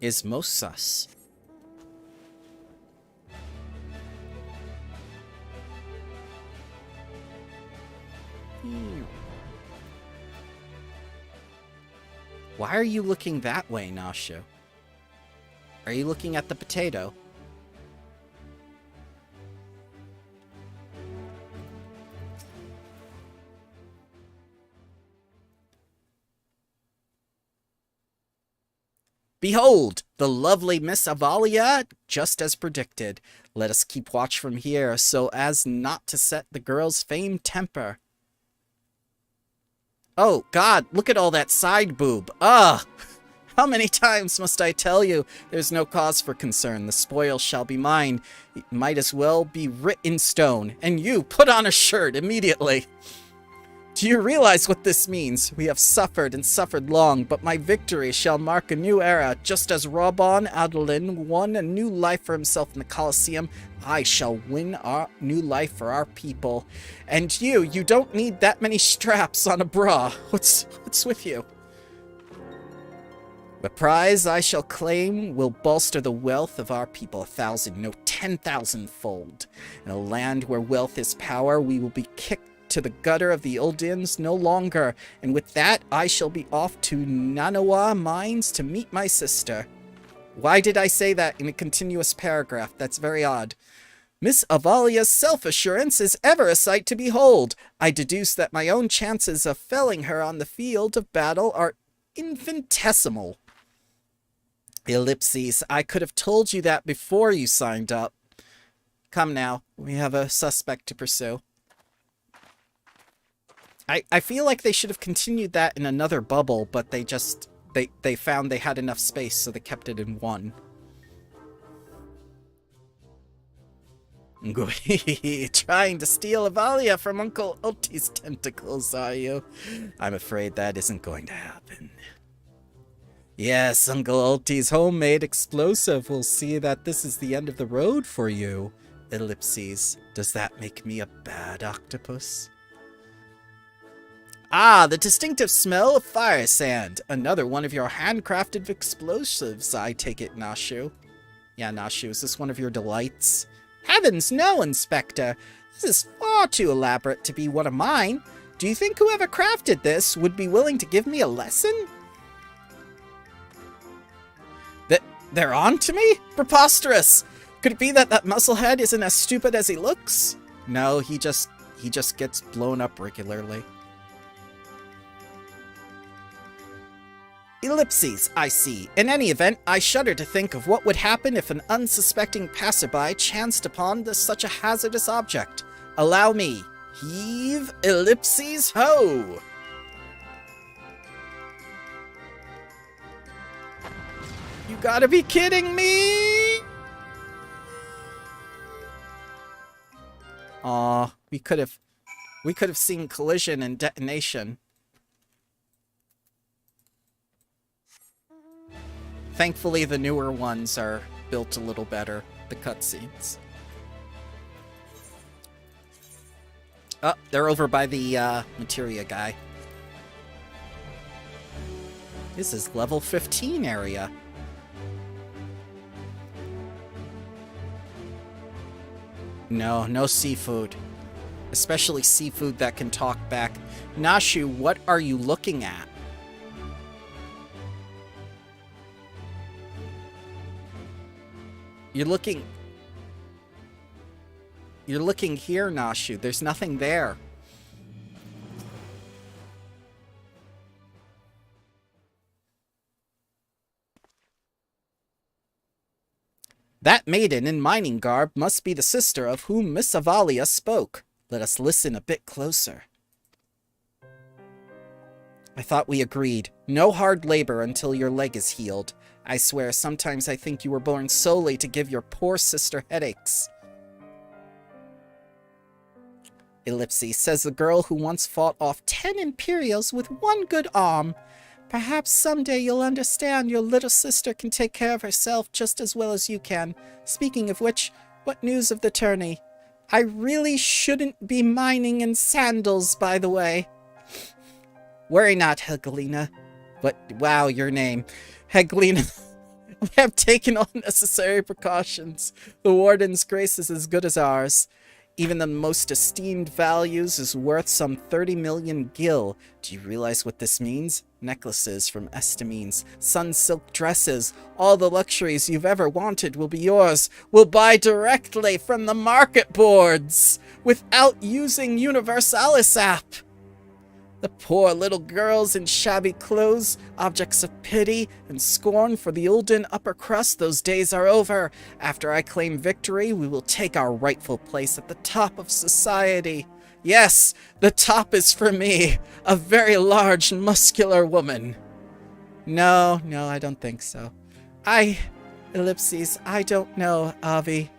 Is most sus. Why are you looking that way, Nashu? Are you looking at the potato? Behold, the lovely Miss Avalia, just as predicted. Let us keep watch from here, so as not to set the girl's famed temper. Oh, God, look at all that side boob. Ugh! How many times must I tell you? There's no cause for concern. The spoil shall be mine. It might as well be writ in stone. And you, put on a shirt immediately. Do you realize what this means? We have suffered and suffered long, but my victory shall mark a new era. Just as Robon Adolin won a new life for himself in the Colosseum, I shall win a new life for our people. And you don't need that many straps on a bra. What's with you? The prize I shall claim will bolster the wealth of our people 1,000, no 10,000-fold. In a land where wealth is power, we will be kicked to the gutter of the Uldins no longer, and with that I shall be off to Nanawa Mines to meet my sister. Why did I say that in a continuous paragraph? That's very odd. Miss Avalia's self-assurance is ever a sight to behold. I deduce that my own chances of felling her on the field of battle are infinitesimal. Ellipses, I could have told you that before you signed up. Come now, we have a suspect to pursue. I feel like they should have continued that in another bubble, but they just, they found they had enough space, so they kept it in one. Trying to steal Avalia from Uncle Ulti's tentacles, are you? I'm afraid that isn't going to happen. Yes, Uncle Ulti's homemade explosive will see that this is the end of the road for you. Ellipses, does that make me a bad octopus? Ah, the distinctive smell of fire sand. Another one of your handcrafted explosives, I take it, Nashu. Yeah, Nashu, is this one of your delights? Heavens, no, Inspector. This is far too elaborate to be one of mine. Do you think whoever crafted this would be willing to give me a lesson? They're on to me? Preposterous! Could it be that musclehead isn't as stupid as he looks? No, he just gets blown up regularly. Ellipses, I see. In any event, I shudder to think of what would happen if an unsuspecting passerby chanced upon such a hazardous object. Allow me. Heave, ellipses, ho! You gotta be kidding me! Aw, we could have seen collision and detonation. Thankfully, the newer ones are built a little better, the cutscenes. Oh, they're over by the materia guy. This is level 15 area. No, no seafood. Especially seafood that can talk back. Nashu, what are you looking at? You're looking here, Nashu. There's nothing there. That maiden in mining garb must be the sister of whom Miss Avalia spoke. Let us listen a bit closer. I thought we agreed. No hard labor until your leg is healed. I swear, sometimes I think you were born solely to give your poor sister headaches. Ellipses, says the girl who once fought off 10 Imperials with one good arm. Perhaps someday you'll understand your little sister can take care of herself just as well as you can. Speaking of which, what news of the tourney? I really shouldn't be mining in sandals, by the way. Worry not, Helgelina. But, wow, your name. Helgelina. We have taken all necessary precautions. The Warden's grace is as good as ours. Even the most esteemed values is worth some 30 million gil. Do you realize what this means? Necklaces from Estamines, sun silk dresses, all the luxuries you've ever wanted will be yours. We'll buy directly from the market boards, without using Universalis app. The poor little girls in shabby clothes, objects of pity and scorn for the Ulden upper crust, those days are over. After I claim victory, we will take our rightful place at the top of society. Yes, the top is for me, a very large, muscular woman. No, I don't think so. Ellipses, I don't know, Avi.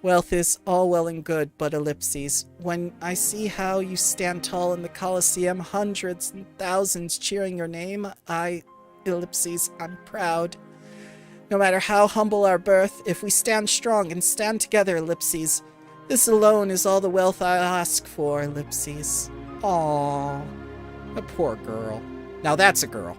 Wealth is all well and good, but Ellipses, when I see how you stand tall in the Colosseum, hundreds and thousands cheering your name, Ellipses, I'm proud. No matter how humble our birth, if we stand strong and stand together, Ellipses, this alone is all the wealth I ask for, Ellipses. Aww, a poor girl. Now that's a girl.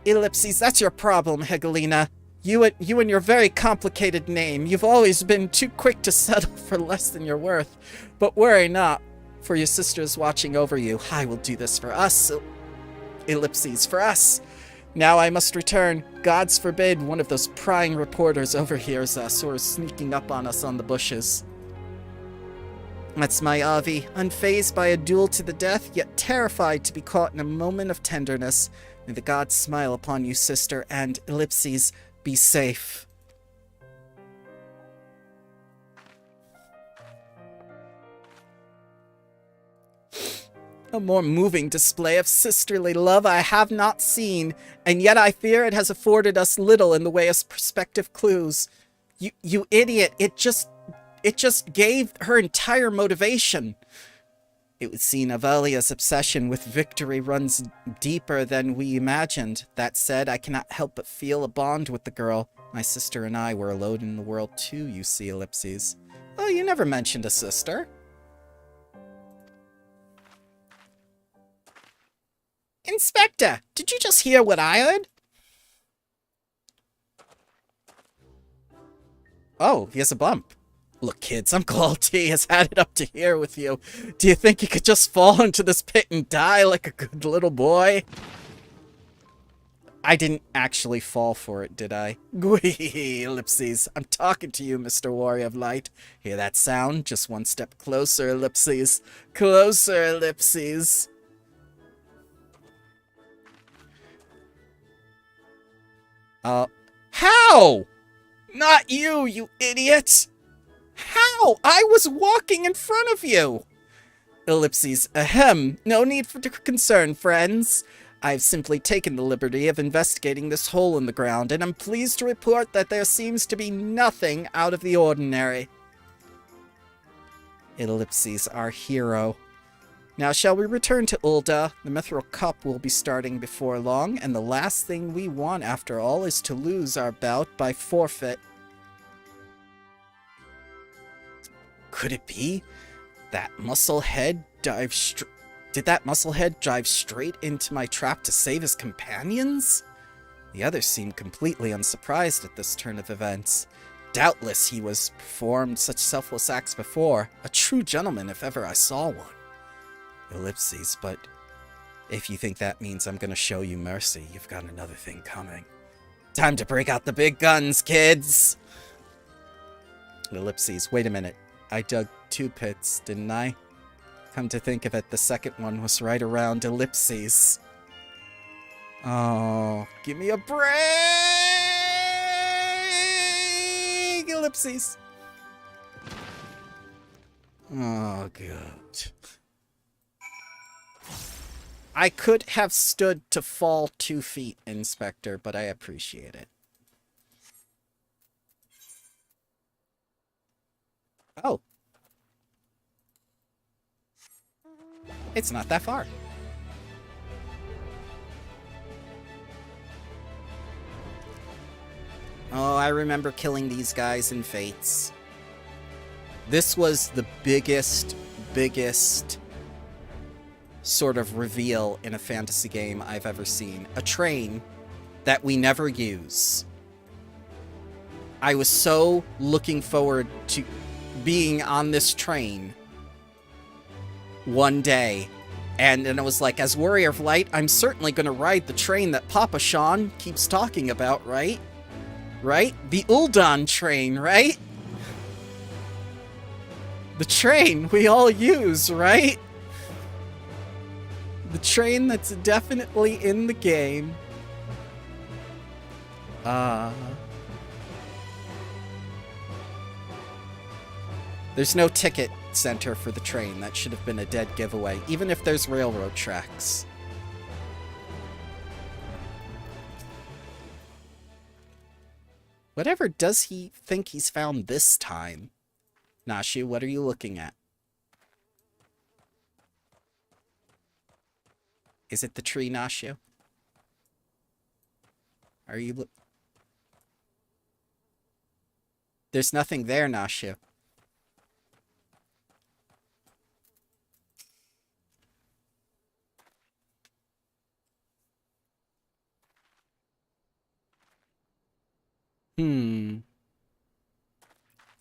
Ellipses, that's your problem, Helgelina. You and your very complicated name. You've always been too quick to settle for less than you're worth. But worry not, for your sister is watching over you. I will do this for us. Ellipses, for us. Now I must return. Gods forbid one of those prying reporters overhears us or is sneaking up on us on the bushes. That's my Avi, unfazed by a duel to the death, yet terrified to be caught in a moment of tenderness. May the gods smile upon you, sister, and Ellipses, be safe. A more moving display of sisterly love I have not seen, and yet I fear it has afforded us little in the way of prospective clues. You idiot, it just gave her entire motivation. It would seem Avalia's obsession with victory runs deeper than we imagined. That said, I cannot help but feel a bond with the girl. My sister and I were alone in the world too, you see, Ellipses. Oh, you never mentioned a sister. Inspector, did you just hear what I heard? Oh, he has a bump. Look, kids, I'm glad he has had it up to here with you. Do you think you could just fall into this pit and die like a good little boy? I didn't actually fall for it, did I? Gwee, Ellipses. I'm talking to you, Mr. Warrior of Light. Hear that sound? Just one step closer, Ellipses. Closer, Ellipses. How? Not you, you idiot! How? I was walking in front of you! Ellipses, ahem. No need for concern, friends. I've simply taken the liberty of investigating this hole in the ground, and I'm pleased to report that there seems to be nothing out of the ordinary. Ellipses, our hero. Now, shall we return to Ulda? The Mithril Cup will be starting before long, and the last thing we want, after all, is to lose our bout by forfeit. Could it be? That muscle head dives Did that musclehead drive straight into my trap to save his companions? The others seemed completely unsurprised at this turn of events. Doubtless he was performed such selfless acts before. A true gentleman if ever I saw one. Ellipses, but if you think that means I'm gonna show you mercy, you've got another thing coming. Time to break out the big guns, kids! Ellipses, wait a minute. I dug 2 pits, didn't I? Come to think of it, the second one was right around ellipses. Oh, give me a break! Ellipses. Oh, God. I could have stood to fall 2 feet, Inspector, but I appreciate it. Oh. It's not that far. Oh, I remember killing these guys in Fates. This was the biggest sort of reveal in a fantasy game I've ever seen. A train that we never use. I was so looking forward to being on this train one day. And I was like, as Warrior of Light, I'm certainly going to ride the train that Papa Sean keeps talking about, right? Right? The Uldan train, right? The train we all use, right? The train that's definitely in the game. There's no ticket center for the train. That should have been a dead giveaway, even if there's railroad tracks. Whatever does he think he's found this time? Nashu, what are you looking at? Is it the tree, Nashu? Are you There's nothing there, Nashu.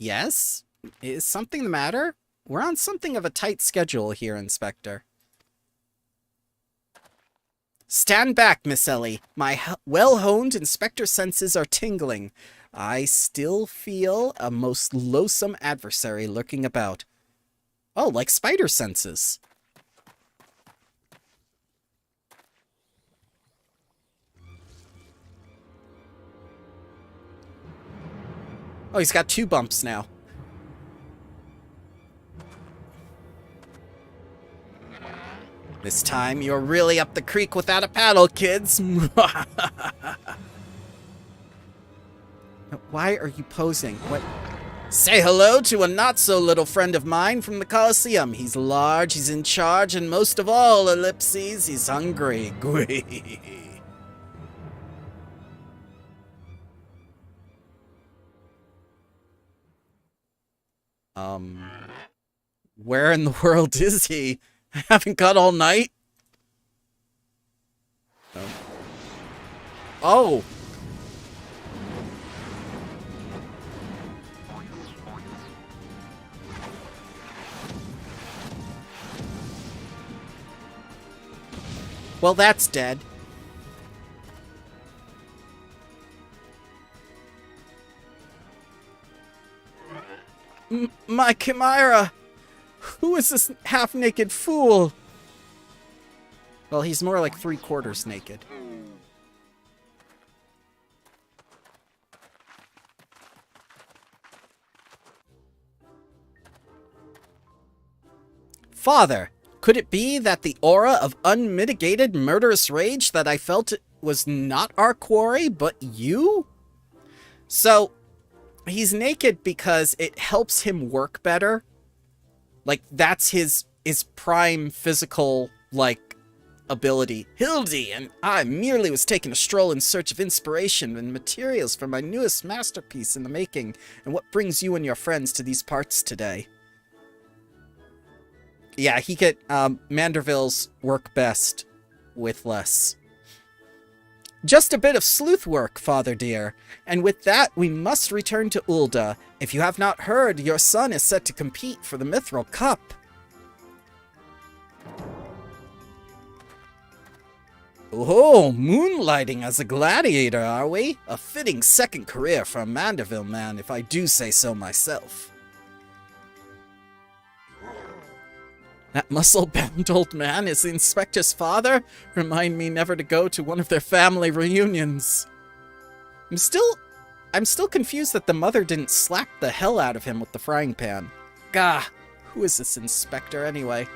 Yes? Is something the matter? We're on something of a tight schedule here, Inspector. Stand back, Miss Ellie. My well-honed Inspector senses are tingling. I still feel a most loathsome adversary lurking about. Oh, like spider senses. Oh, he's got 2 bumps now. This time, you're really up the creek without a paddle, kids. Why are you posing? What? Say hello to a not-so-little friend of mine from the Colosseum. He's large, he's in charge, and most of all, ellipses, he's hungry. Where in the world is he? I haven't got all night. Oh. Well, that's dead. My Chimera! Who is this half-naked fool? Well, he's more like 3/4 naked. Father, could it be that the aura of unmitigated murderous rage that I felt was not our quarry, but you? So, he's naked because it helps him work better. Like, that's his prime physical, like, ability. Hildy and I merely was taking a stroll in search of inspiration and materials for my newest masterpiece in the making. And what brings you and your friends to these parts today? Yeah, he could, Mandervilles work best with less. Just a bit of sleuth work, father dear. And with that, we must return to Ulda. If you have not heard, your son is set to compete for the Mithril Cup. Oh, moonlighting as a gladiator, are we? A fitting second career for a Manderville man, if I do say so myself. That muscle-bound old man is the inspector's father? Remind me never to go to one of their family reunions. I'm still confused that the mother didn't slap the hell out of him with the frying pan. Gah, who is this inspector anyway?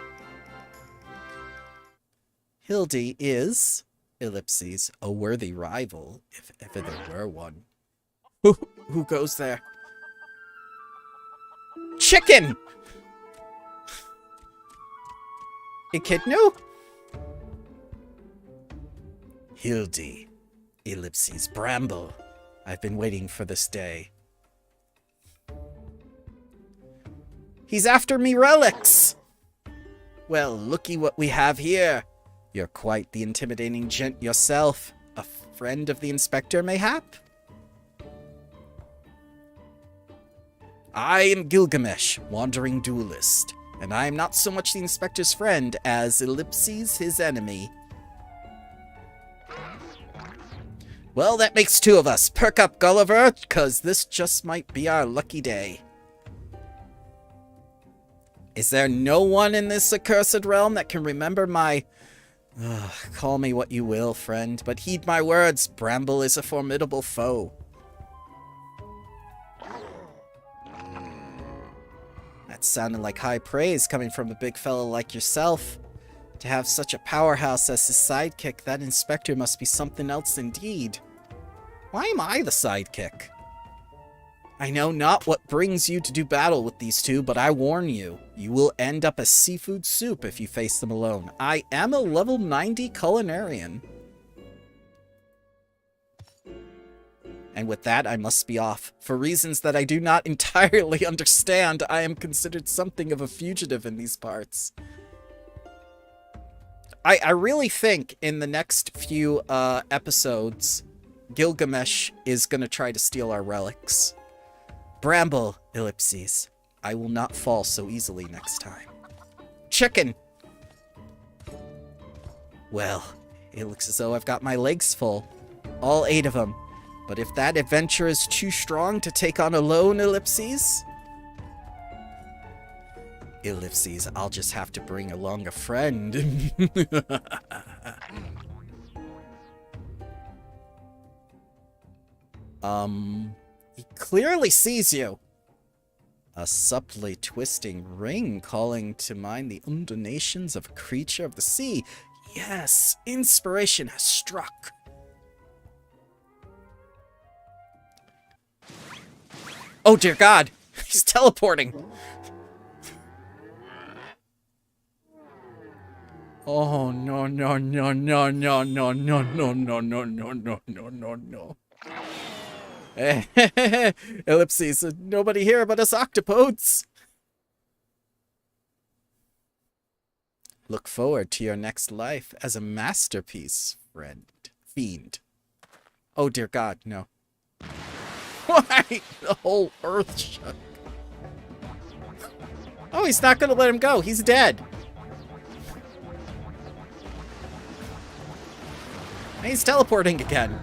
Hildy is, ellipses, a worthy rival, if ever there were one. Who goes there? Chicken! Echidno? Hildy, ellipses, Bramble. I've been waiting for this day. He's after me relics! Well, looky what we have here. You're quite the intimidating gent yourself. A friend of the inspector, mayhap? I am Gilgamesh, wandering duelist. And I am not so much the inspector's friend as ellipses his enemy. Well, that makes two of us. Perk up, Gulliver, cause this just might be our lucky day. Is there no one in this accursed realm that can remember my... call me what you will, friend, but heed my words. Bramble is a formidable foe. That sounded like high praise coming from a big fellow like yourself. To have such a powerhouse as his sidekick, that inspector must be something else indeed. Why am I the sidekick? I know not what brings you to do battle with these two, but I warn you, you will end up as seafood soup if you face them alone. I am a level 90 culinarian. And with that, I must be off. For reasons that I do not entirely understand, I am considered something of a fugitive in these parts. I really think in the next few episodes, Gilgamesh is going to try to steal our relics. Bramble, ellipses. I will not fall so easily next time. Chicken! Well, it looks as though I've got my legs full. All 8 of them. But if that adventure is too strong to take on alone, ellipses... Ellipses, I'll just have to bring along a friend. He clearly sees you. A subtly twisting ring calling to mind the undulations of a creature of the sea. Yes, inspiration has struck. Oh dear God, he's teleporting. Oh no no no no no no no no no no no no no no no. Ellipses, nobody here but us octopodes. Look forward to your next life as a masterpiece, friend. Fiend. Oh dear God, no. Why? The whole earth shook. Oh, he's not gonna let him go. He's dead. And he's teleporting again.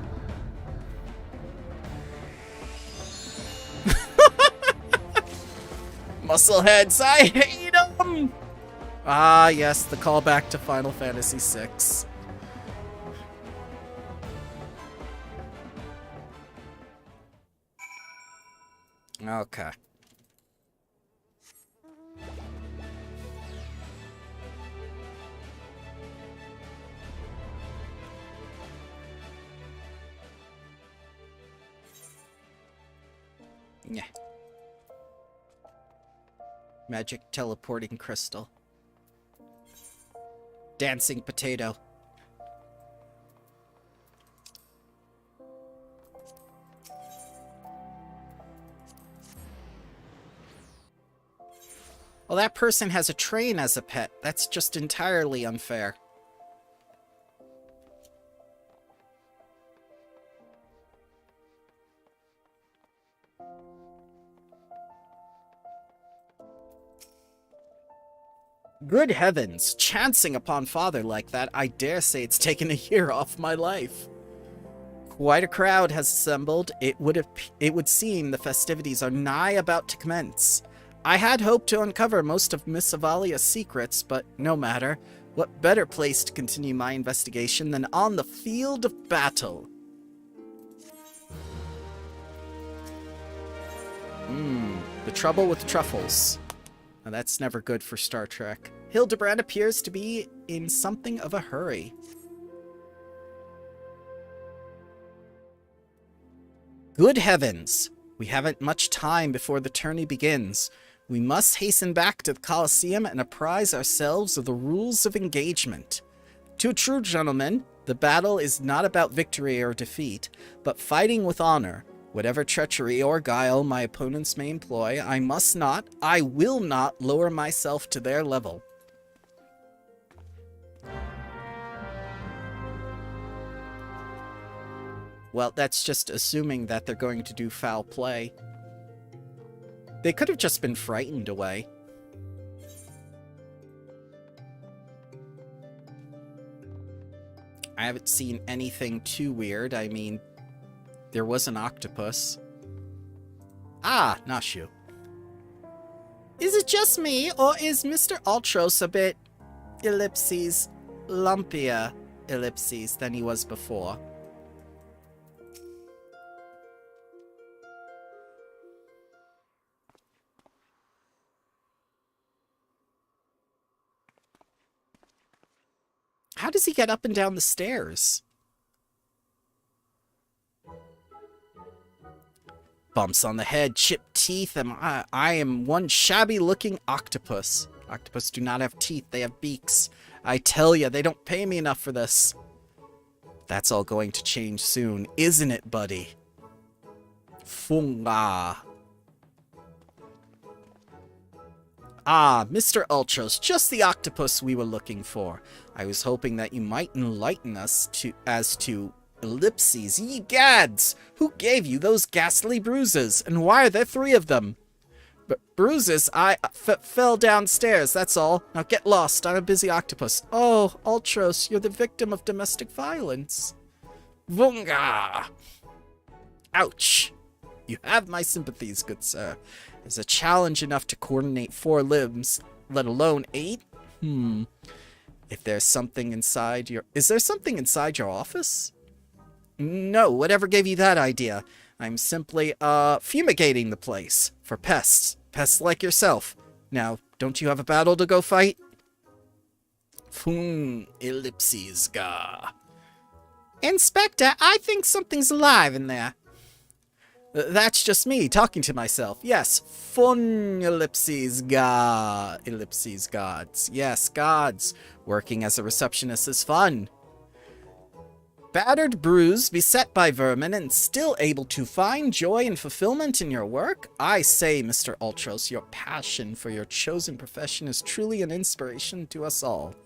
Muscleheads, I hate them! Ah, yes, the callback to Final Fantasy VI. Okay. Yeah. Magic teleporting crystal. Dancing potato. Well, that person has a train as a pet. That's just entirely unfair. Good heavens, chancing upon father like that, I dare say it's taken a year off my life. Quite a crowd has assembled. It would seem the festivities are nigh about to commence. I had hoped to uncover most of Miss Avalia's secrets, but no matter. What better place to continue my investigation than on the field of battle? The trouble with truffles. Now, that's never good for Star Trek. Hildabrand appears to be in something of a hurry. Good heavens! We haven't much time before the tourney begins. We must hasten back to the Colosseum and apprise ourselves of the rules of engagement. To a true gentleman, the battle is not about victory or defeat, but fighting with honor. Whatever treachery or guile my opponents may employ, I will not lower myself to their level. Well, that's just assuming that they're going to do foul play. They could have just been frightened away. I haven't seen anything too weird. I mean, there was an octopus. Ah, Nashu. Is it just me, or is Mr. Ultros a bit, ellipses, lumpier, ellipses, than he was before? How does he get up and down the stairs? Bumps on the head, chipped teeth, and I am one shabby-looking octopus. Octopus do not have teeth, they have beaks. I tell ya, they don't pay me enough for this. That's all going to change soon, isn't it, buddy? Funga. Ah, Mr. Ultros, just the octopus we were looking for. I was hoping that you might enlighten us as to ellipses. Ye gads! Who gave you those ghastly bruises? And why are there 3 of them? But bruises? I fell downstairs, that's all. Now get lost, I'm a busy octopus. Oh, Ultros, you're the victim of domestic violence. Vunga! Ouch! You have my sympathies, good sir. It's a challenge enough to coordinate 4 limbs, let alone 8? If there's something inside your... Is there something inside your office? No, whatever gave you that idea? I'm simply, fumigating the place. For pests. Pests like yourself. Now, don't you have a battle to go fight? Ellipses, ga. Inspector, I think something's alive in there. That's just me talking to myself. Yes, fun ellipses gods. Yes, gods. Working as a receptionist is fun. Battered, bruised, beset by vermin, and still able to find joy and fulfillment in your work? I say, Mr. Ultros, your passion for your chosen profession is truly an inspiration to us all.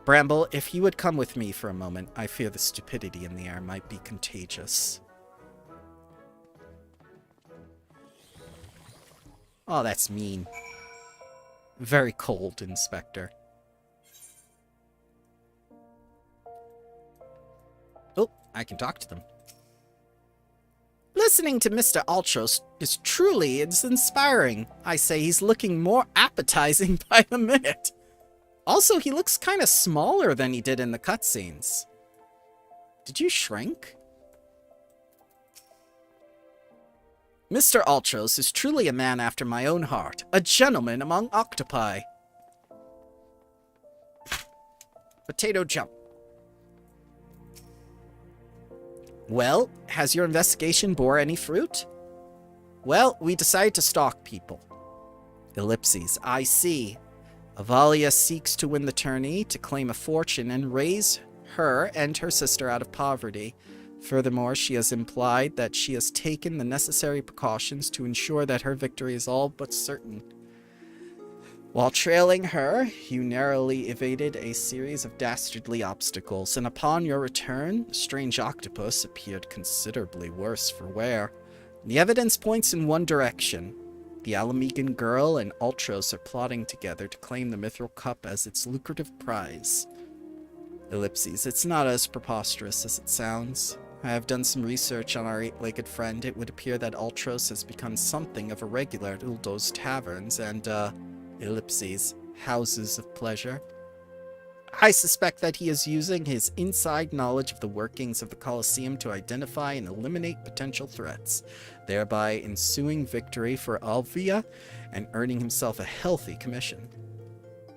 Bramble, if you would come with me for a moment, I fear the stupidity in the air might be contagious. Oh, that's mean. Very cold, Inspector. Oh, I can talk to them. Listening to Mr. Ultros is truly inspiring. I say he's looking more appetizing by the minute. Also, he looks kind of smaller than he did in the cutscenes. Did you shrink? Mr. Ultros is truly a man after my own heart, a gentleman among octopi. Potato jump. Well, has your investigation bore any fruit? Well, we decided to stalk people. Ellipses, I see. Avalia seeks to win the tourney, to claim a fortune, and raise her and her sister out of poverty. Furthermore, she has implied that she has taken the necessary precautions to ensure that her victory is all but certain. While trailing her, you narrowly evaded a series of dastardly obstacles, and upon your return, the strange octopus appeared considerably worse for wear. The evidence points in one direction. The Alamegan girl and Ultros are plotting together to claim the Mithril Cup as its lucrative prize. Ellipses, it's not as preposterous as it sounds. I have done some research on our eight-legged friend. It would appear that Ultros has become something of a regular at Uldo's taverns and, ellipses, houses of pleasure. I suspect that he is using his inside knowledge of the workings of the Colosseum to identify and eliminate potential threats, thereby ensuing victory for Alvia and earning himself a healthy commission.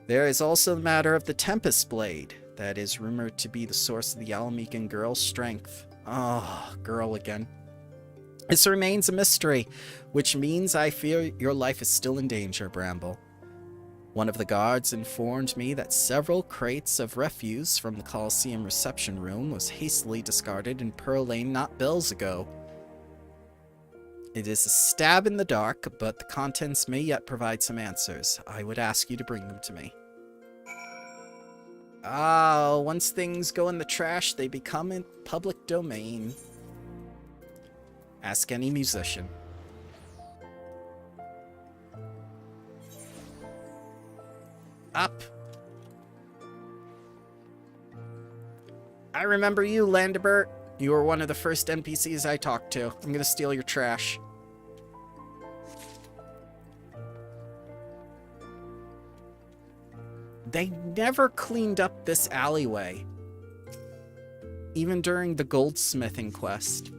There is also the matter of the Tempest Blade, that is rumored to be the source of the Alamegan girl's strength. Oh, girl again. This remains a mystery, which means I fear your life is still in danger, Bramble. One of the guards informed me that several crates of refuse from the Colosseum reception room was hastily discarded in Pearl Lane not bells ago. It is a stab in the dark, but the contents may yet provide some answers. I would ask you to bring them to me. Ah, once things go in the trash, they become in public domain. Ask any musician. Up. I remember you, Landebert. You were one of the first NPCs I talked to. I'm gonna steal your trash. They never cleaned up this alleyway, even during the goldsmithing quest.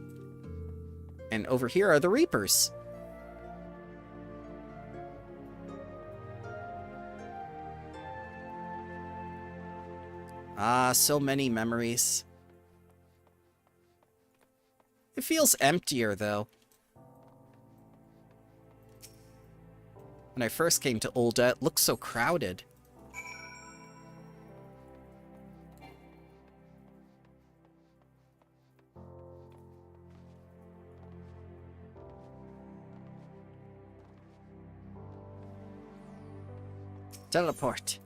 And over here are the Reapers. Ah, so many memories. It feels emptier, though. When I first came to Ulda, it looked so crowded. Teleport.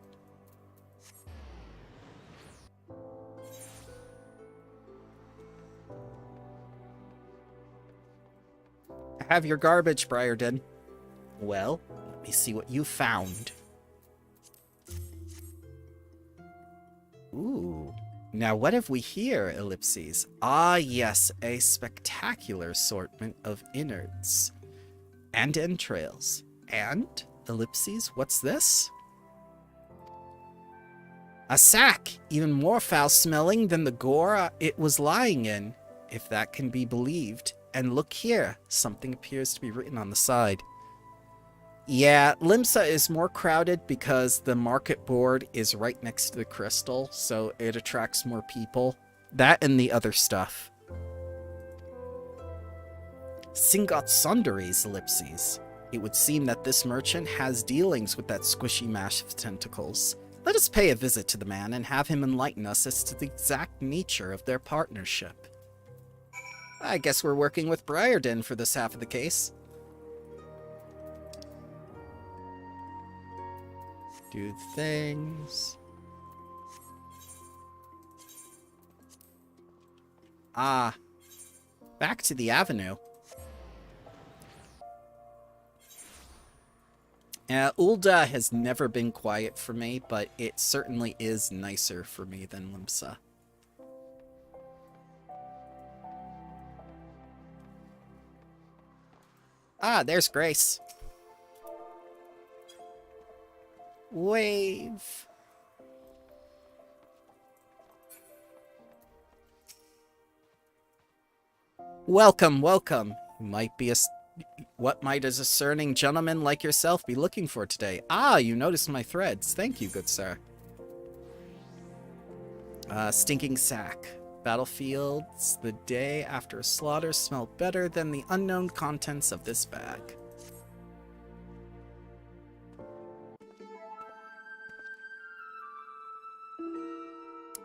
I have your garbage, Briarden. Well, let me see what you found. Ooh. Now what have we here, Ellipses? Ah, yes, a spectacular assortment of innards. And entrails. And, Ellipses, what's this? A sack! Even more foul-smelling than the gore it was lying in, if that can be believed. And look here, something appears to be written on the side. Yeah, Limsa is more crowded because the market board is right next to the crystal, so it attracts more people. That and the other stuff. Singot Sundaries, Ellipses. It would seem that this merchant has dealings with that squishy mash of tentacles. Let us pay a visit to the man and have him enlighten us as to the exact nature of their partnership. I guess we're working with Briarden for this half of the case. Do things. Ah. Back to the avenue. Ulda has never been quiet for me, but it certainly is nicer for me than Limsa. Ah, there's Grace. Wave. Welcome, welcome. What might a discerning gentleman like yourself be looking for today? Ah, you noticed my threads. Thank you, good sir. Stinking sack. Battlefields the day after a slaughter smell better than the unknown contents of this bag.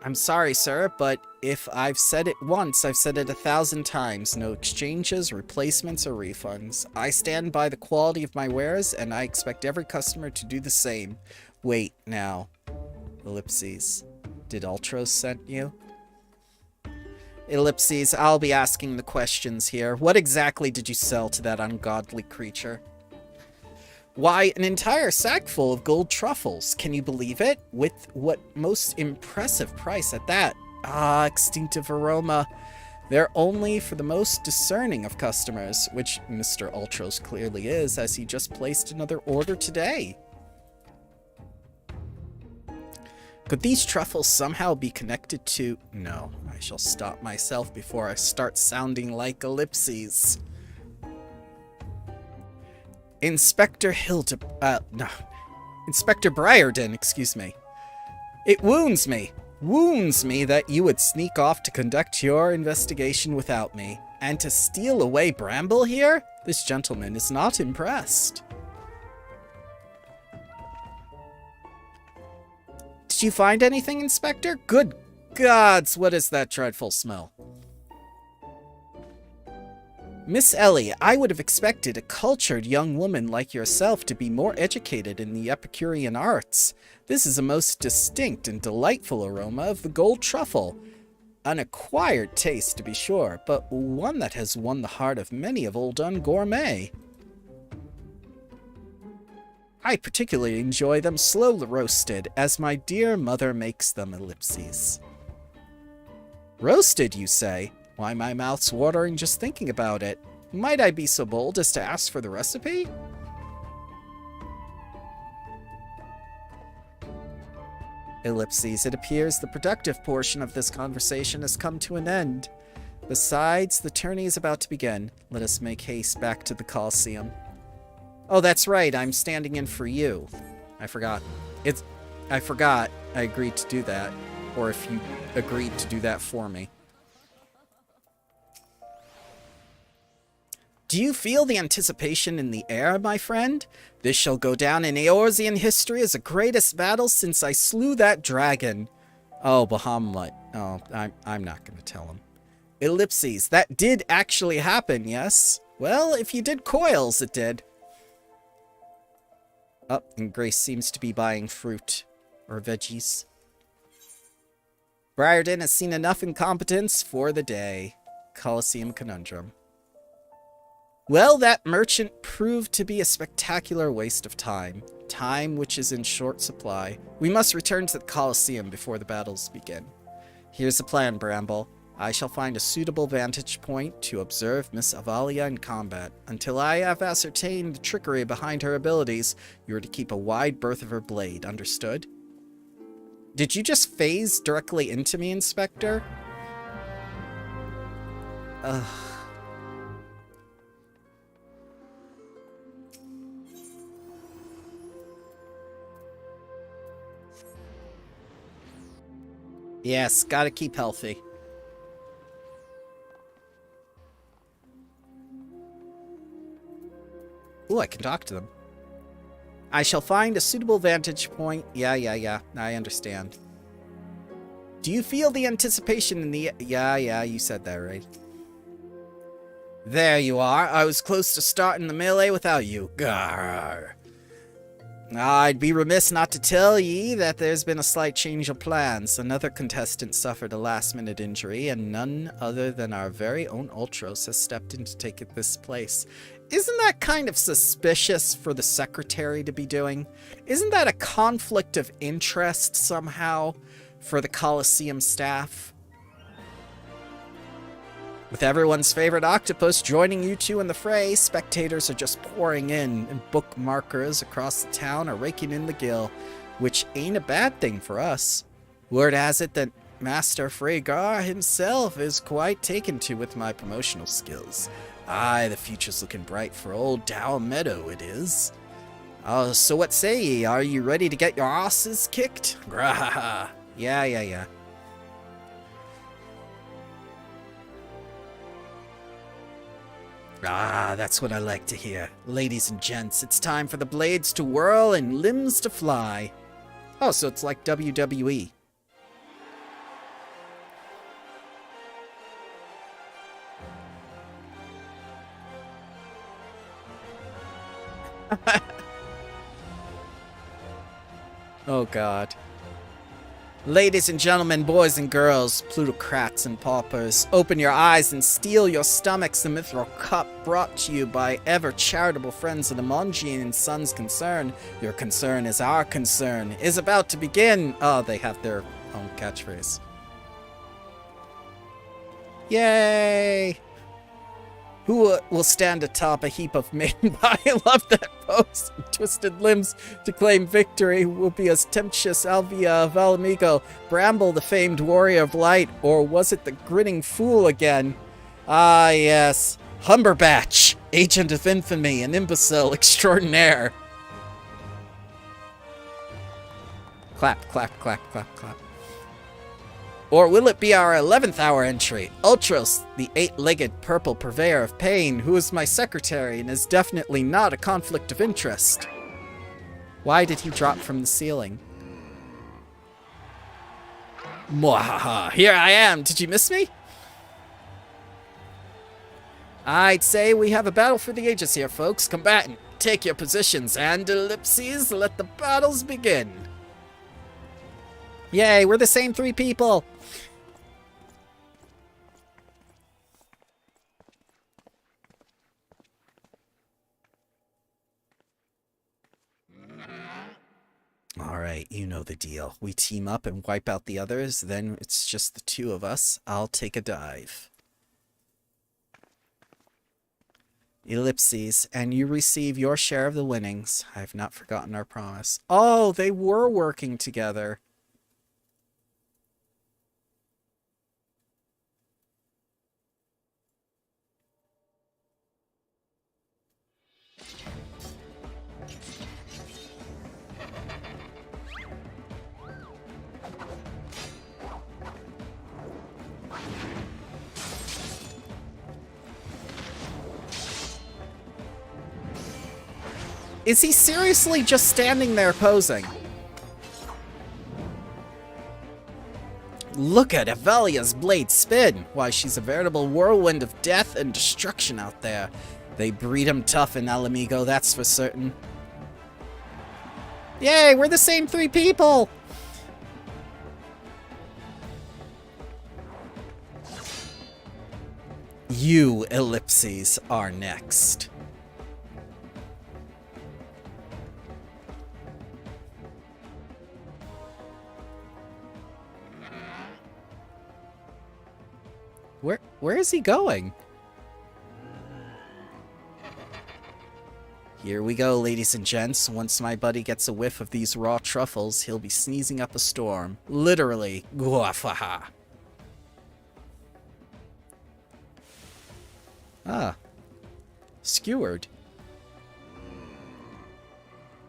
I'm sorry, sir, but if I've said it once, I've said it 1,000 times. No exchanges, replacements, or refunds. I stand by the quality of my wares, and I expect every customer to do the same. Wait, now. Ellipses. Did Ultros send you? Ellipses, I'll be asking the questions here. What exactly did you sell to that ungodly creature? Why, an entire sack full of gold truffles. Can you believe it? With what most impressive price at that? Ah, extinctive aroma. They're only for the most discerning of customers, which Mr. Ultros clearly is, as he just placed another order today. Could these truffles somehow be connected to... No, I shall stop myself before I start sounding like Ellipses. Inspector Inspector Briarden, excuse me. It wounds me that you would sneak off to conduct your investigation without me. And to steal away Bramble here? This gentleman is not impressed. Did you find anything, Inspector? Good gods, what is that dreadful smell? Miss Ellie, I would have expected a cultured young woman like yourself to be more educated in the Epicurean arts. This is a most distinct and delightful aroma of the gold truffle. An acquired taste, to be sure, but one that has won the heart of many of Oldun gourmet. I particularly enjoy them slow roasted, as my dear mother makes them. Ellipses. Roasted, you say? Why, my mouth's watering just thinking about it. Might I be so bold as to ask for the recipe? Ellipses, it appears the productive portion of this conversation has come to an end. Besides, the tourney is about to begin. Let us make haste back to the Colosseum. Oh, that's right, I'm standing in for you. I forgot. I forgot I agreed to do that. Or if you agreed to do that for me. Do you feel the anticipation in the air, my friend? This shall go down in Eorzean history as the greatest battle since I slew that dragon. Oh, Bahamut. Oh, I'm not going to tell him. Ellipses, that did actually happen, yes? Well, if you did coils, it did. Oh, and Grace seems to be buying fruit. Or veggies. Briarden has seen enough incompetence for the day. Colosseum Conundrum. Well, that merchant proved to be a spectacular waste of time. Time which is in short supply. We must return to the Colosseum before the battles begin. Here's the plan, Bramble. I shall find a suitable vantage point to observe Miss Avalia in combat. Until I have ascertained the trickery behind her abilities, you are to keep a wide berth of her blade, understood? Did you just phase directly into me, Inspector? Ugh. Yes, gotta keep healthy. Ooh, I can talk to them. I shall find a suitable vantage point. Yeah, I understand. Do you feel the anticipation in the... Yeah, you said that, right? There you are. I was close to starting the melee without you. Garr. I'd be remiss not to tell ye that there's been a slight change of plans. Another contestant suffered a last-minute injury, and none other than our very own Ultros has stepped in to take this place. Isn't that kind of suspicious for the secretary to be doing? Isn't that a conflict of interest somehow for the Colosseum staff? With everyone's favorite octopus joining you two in the fray, spectators are just pouring in, and bookmarkers across the town are raking in the gill, which ain't a bad thing for us. Word has it that Master Freygar himself is quite taken to with my promotional skills. Aye, the future's looking bright for old Dow Meadow, it is. So what say ye? Are you ready to get your asses kicked? Grah! Yeah. Ah, that's what I like to hear. Ladies and gents, it's time for the blades to whirl and limbs to fly. Oh, so it's like WWE. Oh, God. Ladies and gentlemen, boys and girls, plutocrats and paupers, open your eyes and steel your stomachs. The mithril cup brought to you by ever-charitable friends of the Mongian and Sons concern. Your concern is our concern. Is about to begin. Oh, they have their own catchphrase. Yay! Who will stand atop a heap of maiden pie? I love that pose. Twisted limbs to claim victory will be as Temptious Alvia of Alamigo, Bramble the famed warrior of light, or was it the grinning fool again? Ah, yes. Humberbatch, agent of infamy, an imbecile extraordinaire. Clap, clap, clap, clap, clap. Or will it be our 11th hour entry? Ultros, the 8-legged purple purveyor of pain, who is my secretary and is definitely not a conflict of interest. Why did he drop from the ceiling? Mwahaha, here I am. Did you miss me? I'd say we have a battle for the ages here, folks. Combatant, take your positions, and ellipses, let the battles begin. Yay, we're the same 3 people. Alright, you know the deal. We team up and wipe out the others, then it's just the 2 of us. I'll take a dive. Ellipses, and you receive your share of the winnings. I've not forgotten our promise. Oh, they were working together. Is he seriously just standing there posing? Look at Avelia's blade spin. Why, she's a veritable whirlwind of death and destruction out there. They breed 'em tough in Alamigo, that's for certain. Yay, we're the same 3 people! You, Ellipses, are next. Where is he going? Here we go, ladies and gents. Once my buddy gets a whiff of these raw truffles, he'll be sneezing up a storm. Literally. Guafaha. Ah. Skewered.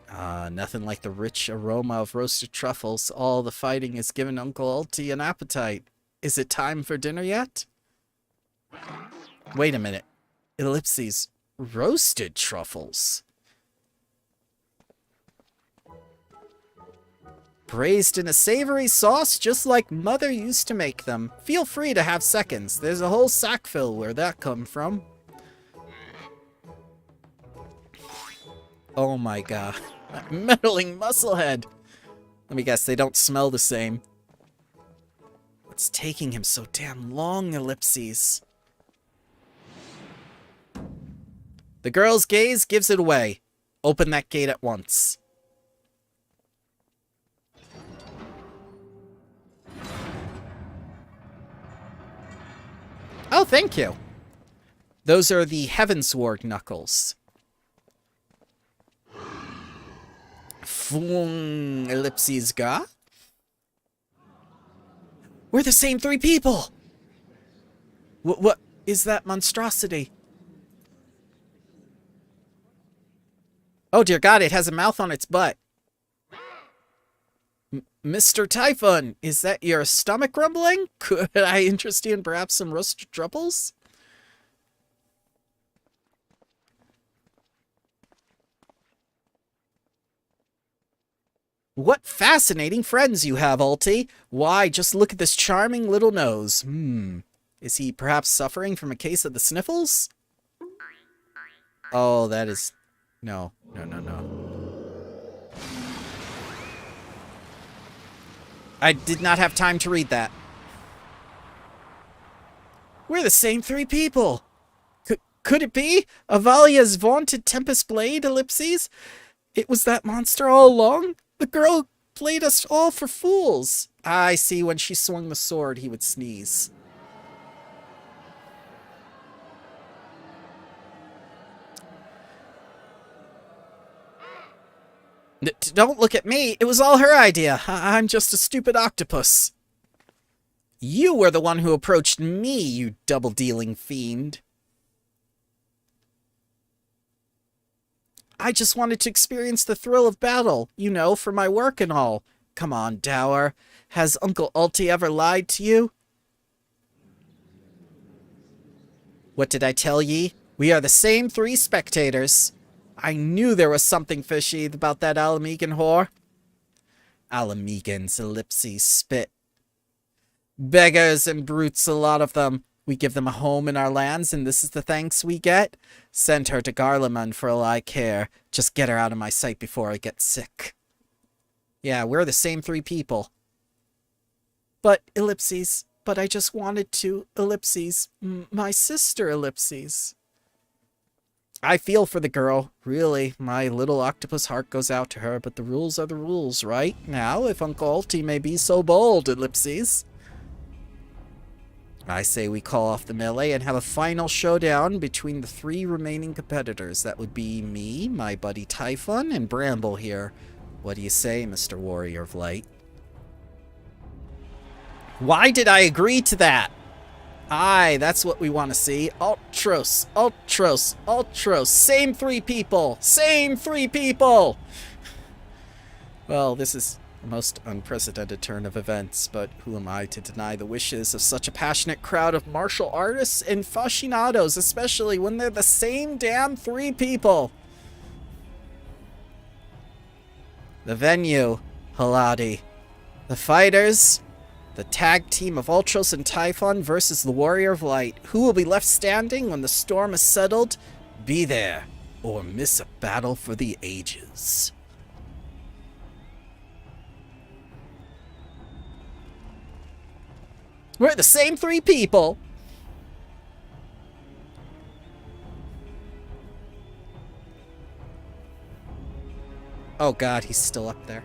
Ah, nothing like the rich aroma of roasted truffles. All the fighting has given Uncle Ulti an appetite. Is it time for dinner yet? Wait a minute. Ellipses. Roasted truffles. Braised in a savory sauce just like Mother used to make them. Feel free to have seconds. There's a whole sackful where that come from. Oh my god. Meddling musclehead. Let me guess, they don't smell the same. What's taking him so damn long, Ellipses? The girl's gaze gives it away. Open that gate at once. Oh, thank you. Those are the Heavensward knuckles. Fung Ellipses ga? We're the same 3 people! What is that monstrosity? Oh dear god, it has a mouth on its butt. Mr. Typhon, is that your stomach rumbling? Could I interest you in perhaps some roasted truffles? What fascinating friends you have, Ulti. Why, just look at this charming little nose. Is he perhaps suffering from a case of the sniffles? Oh, that is No, no, no, no. I did not have time to read that. We're the same three people. Could it be? Avalia's vaunted Tempest Blade, ellipses? It was that monster all along? The girl played us all for fools. I see, when she swung the sword, he would sneeze. Don't look at me. It was all her idea. I'm just a stupid octopus. You were the one who approached me, you double-dealing fiend. I just wanted to experience the thrill of battle, you know, for my work and all. Come on, Dower. Has Uncle Alti ever lied to you? What did I tell ye? We are the same three spectators. I knew there was something fishy about that Alamegan whore. Alamegans, ellipses, spit. Beggars and brutes, a lot of them. We give them a home in our lands, and this is the thanks we get? Send her to Garlemund for all I care. Just get her out of my sight before I get sick. Yeah, we're the same three people. But, ellipses, but I just wanted to, ellipses, my sister, ellipses. I feel for the girl. Really, my little octopus heart goes out to her, but the rules are the rules, right? Now, if Uncle Alti may be so bold, ellipses. I say we call off the melee and have a final showdown between the three remaining competitors. That would be me, my buddy Typhon, and Bramble here. What do you say, Mr. Warrior of Light? Why did I agree to that? Aye, that's what we want to see. Ultros, Ultros, Ultros. Same three people. Same three people. Well, this is a most unprecedented turn of events, but who am I to deny the wishes of such a passionate crowd of martial artists and aficionados, especially when they're the same damn three people. The venue, Haladi. The fighters, the tag team of Ultros and Typhon versus the Warrior of Light. Who will be left standing when the storm is settled? Be there, or miss a battle for the ages. We're the same three people. Oh god, he's still up there.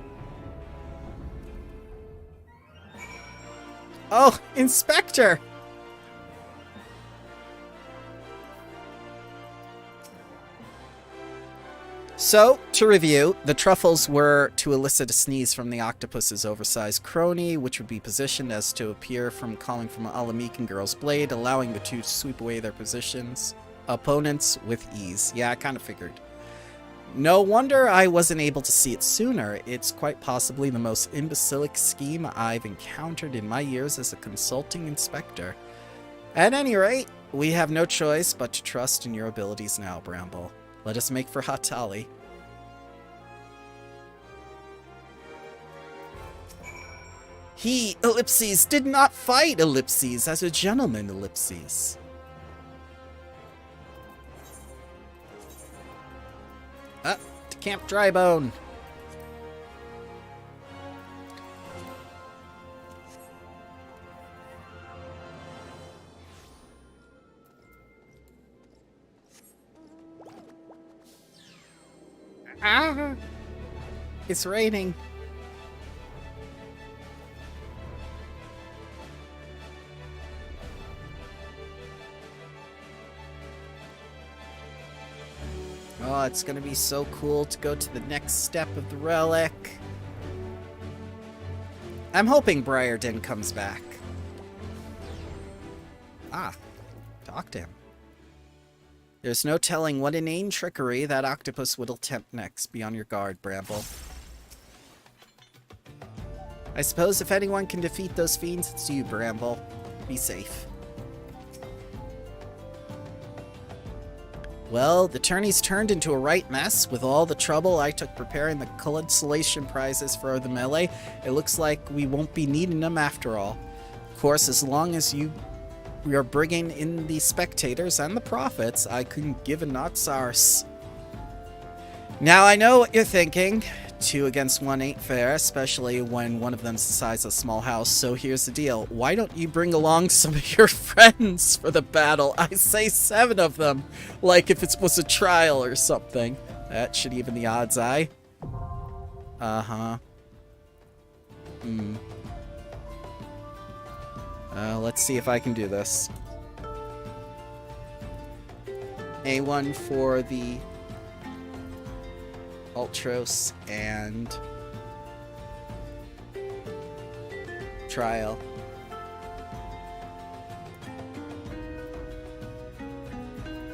Oh, Inspector! So, to review, the truffles were to elicit a sneeze from the octopus's oversized crony, which would be positioned as to appear from calling from Alamegan Girl's blade, allowing the two to sweep away their opponents with ease. Yeah, I kind of figured. No wonder I wasn't able to see it sooner. It's quite possibly the most imbecilic scheme I've encountered in my years as a consulting inspector. At any rate, we have no choice but to trust in your abilities now, Bramble. Let us make for Hatali. He, ellipses, did not fight, ellipses, as a gentleman, ellipses. To Camp Drybone. Ah! It's raining. Oh, it's gonna be so cool to go to the next step of the relic. I'm hoping Briarden comes back. Ah, talk to him. There's no telling what inane trickery that octopus would attempt next. Be on your guard, Bramble. I suppose if anyone can defeat those fiends, it's you, Bramble. Be safe. Well, the tourney's turned into a right mess. With all the trouble I took preparing the consolation prizes for the melee, it looks like we won't be needing them after all. Of course, as long as we are bringing in the spectators and the profits, I couldn't give a knot's arse. Now I know what you're thinking. 2 against 1 ain't fair, especially when one of them's the size of a small house. So here's the deal. Why don't you bring along some of your friends for the battle? I say 7 of them, like if it was a trial or something. That should even the odds, aye? Uh-huh. Let's see if I can do this. A1 for the Ultros and trial.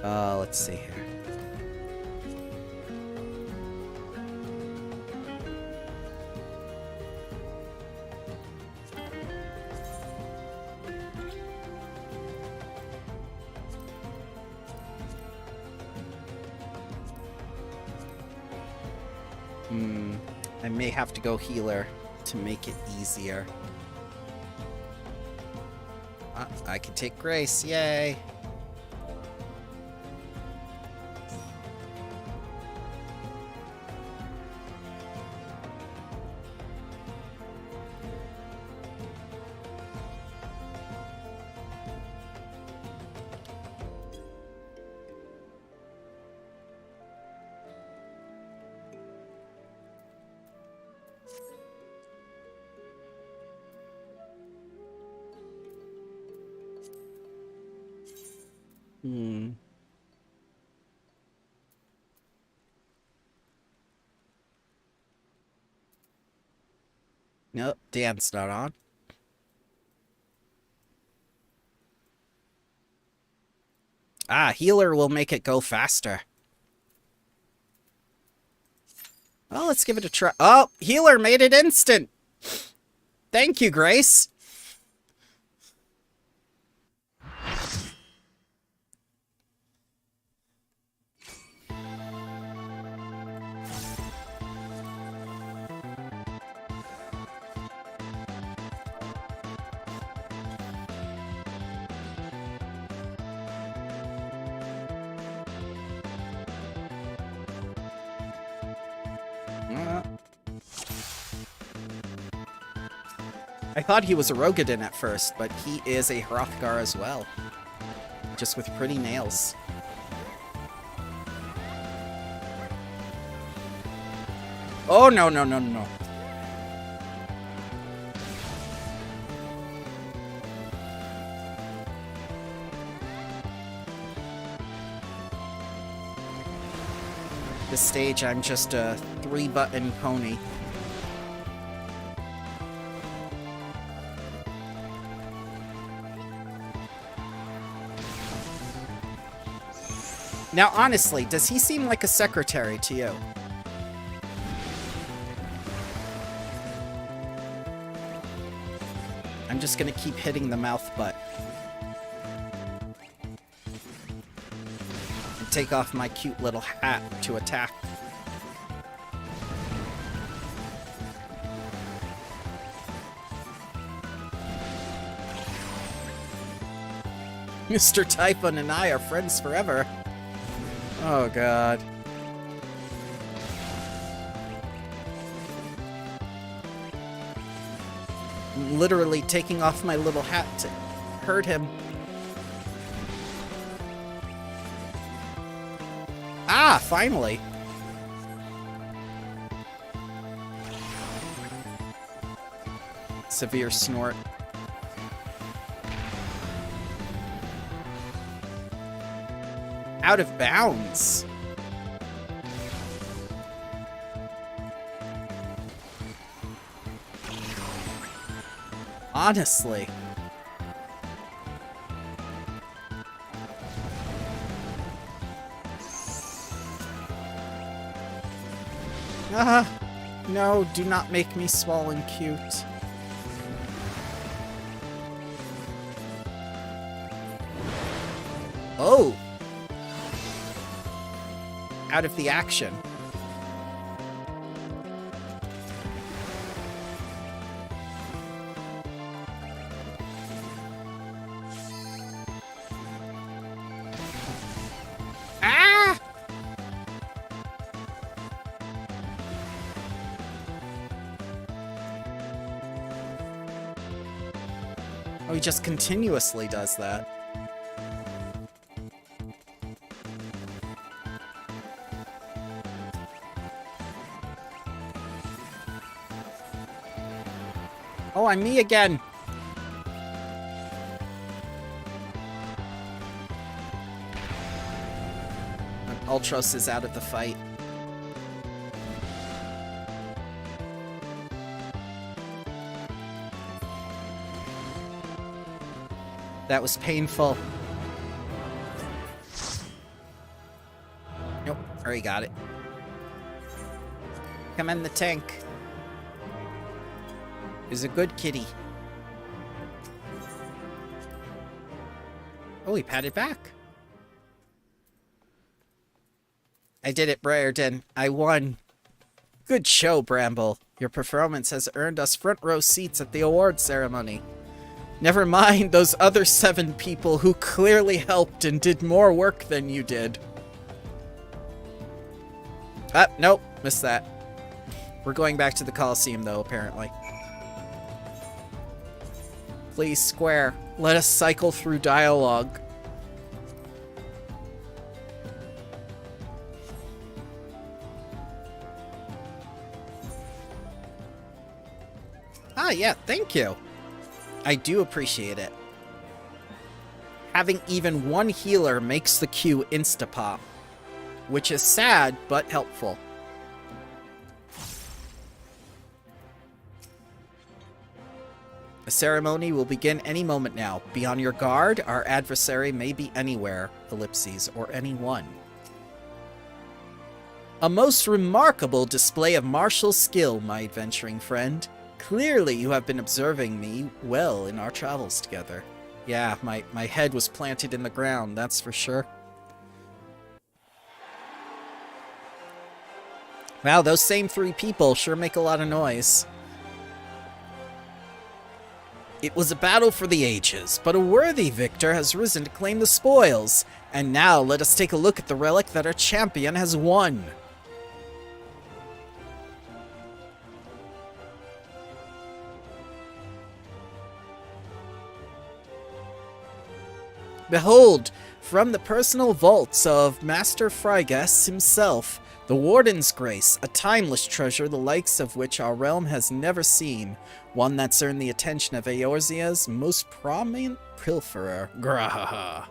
Let's see here. I may have to go healer to make it easier. I can take Grace, yay! Nope, Dan's not on. Healer will make it go faster. Well, let's give it a try. Oh, healer made it instant! Thank you, Grace! I thought he was a Rogadin at first, but he is a Hrothgar as well. Just with pretty nails. Oh, no, no, no, no. This stage, I'm just a 3-button pony. Now, honestly, does he seem like a secretary to you? I'm just gonna keep hitting the mouth butt. And take off my cute little hat to attack. Mr. Typhon and I are friends forever. Oh, God. I'm literally taking off my little hat to hurt him. Ah, finally. Severe snort. Out of bounds. Honestly. No, do not make me small and cute. Oh! Out of the action. Oh, he just continuously does that. Oh, I'm me again. Ultros is out of the fight. That was painful. Nope, already got it. Come in the tank. He's a good kitty. Oh, he patted back. I did it, Briarden. I won. Good show, Bramble. Your performance has earned us front row seats at the award ceremony. Never mind those other 7 people who clearly helped and did more work than you did. Ah, nope. Missed that. We're going back to the Coliseum, though, apparently. Please, Square. Let us cycle through dialogue. Ah, yeah, thank you. I do appreciate it. Having even one healer makes the queue insta-pop, which is sad, but helpful. The ceremony will begin any moment now. Be on your guard. Our adversary may be anywhere, ellipses, or anyone. A most remarkable display of martial skill, my adventuring friend. Clearly you have been observing me well in our travels together. Yeah, my head was planted in the ground, that's for sure. Wow, those same 3 people sure make a lot of noise. It was a battle for the ages, but a worthy victor has risen to claim the spoils. And now let us take a look at the relic that our champion has won. Behold, from the personal vaults of Master Frygas himself, the Warden's Grace, a timeless treasure the likes of which our realm has never seen, one that's earned the attention of Eorzea's most prominent pilferer. Grahaha.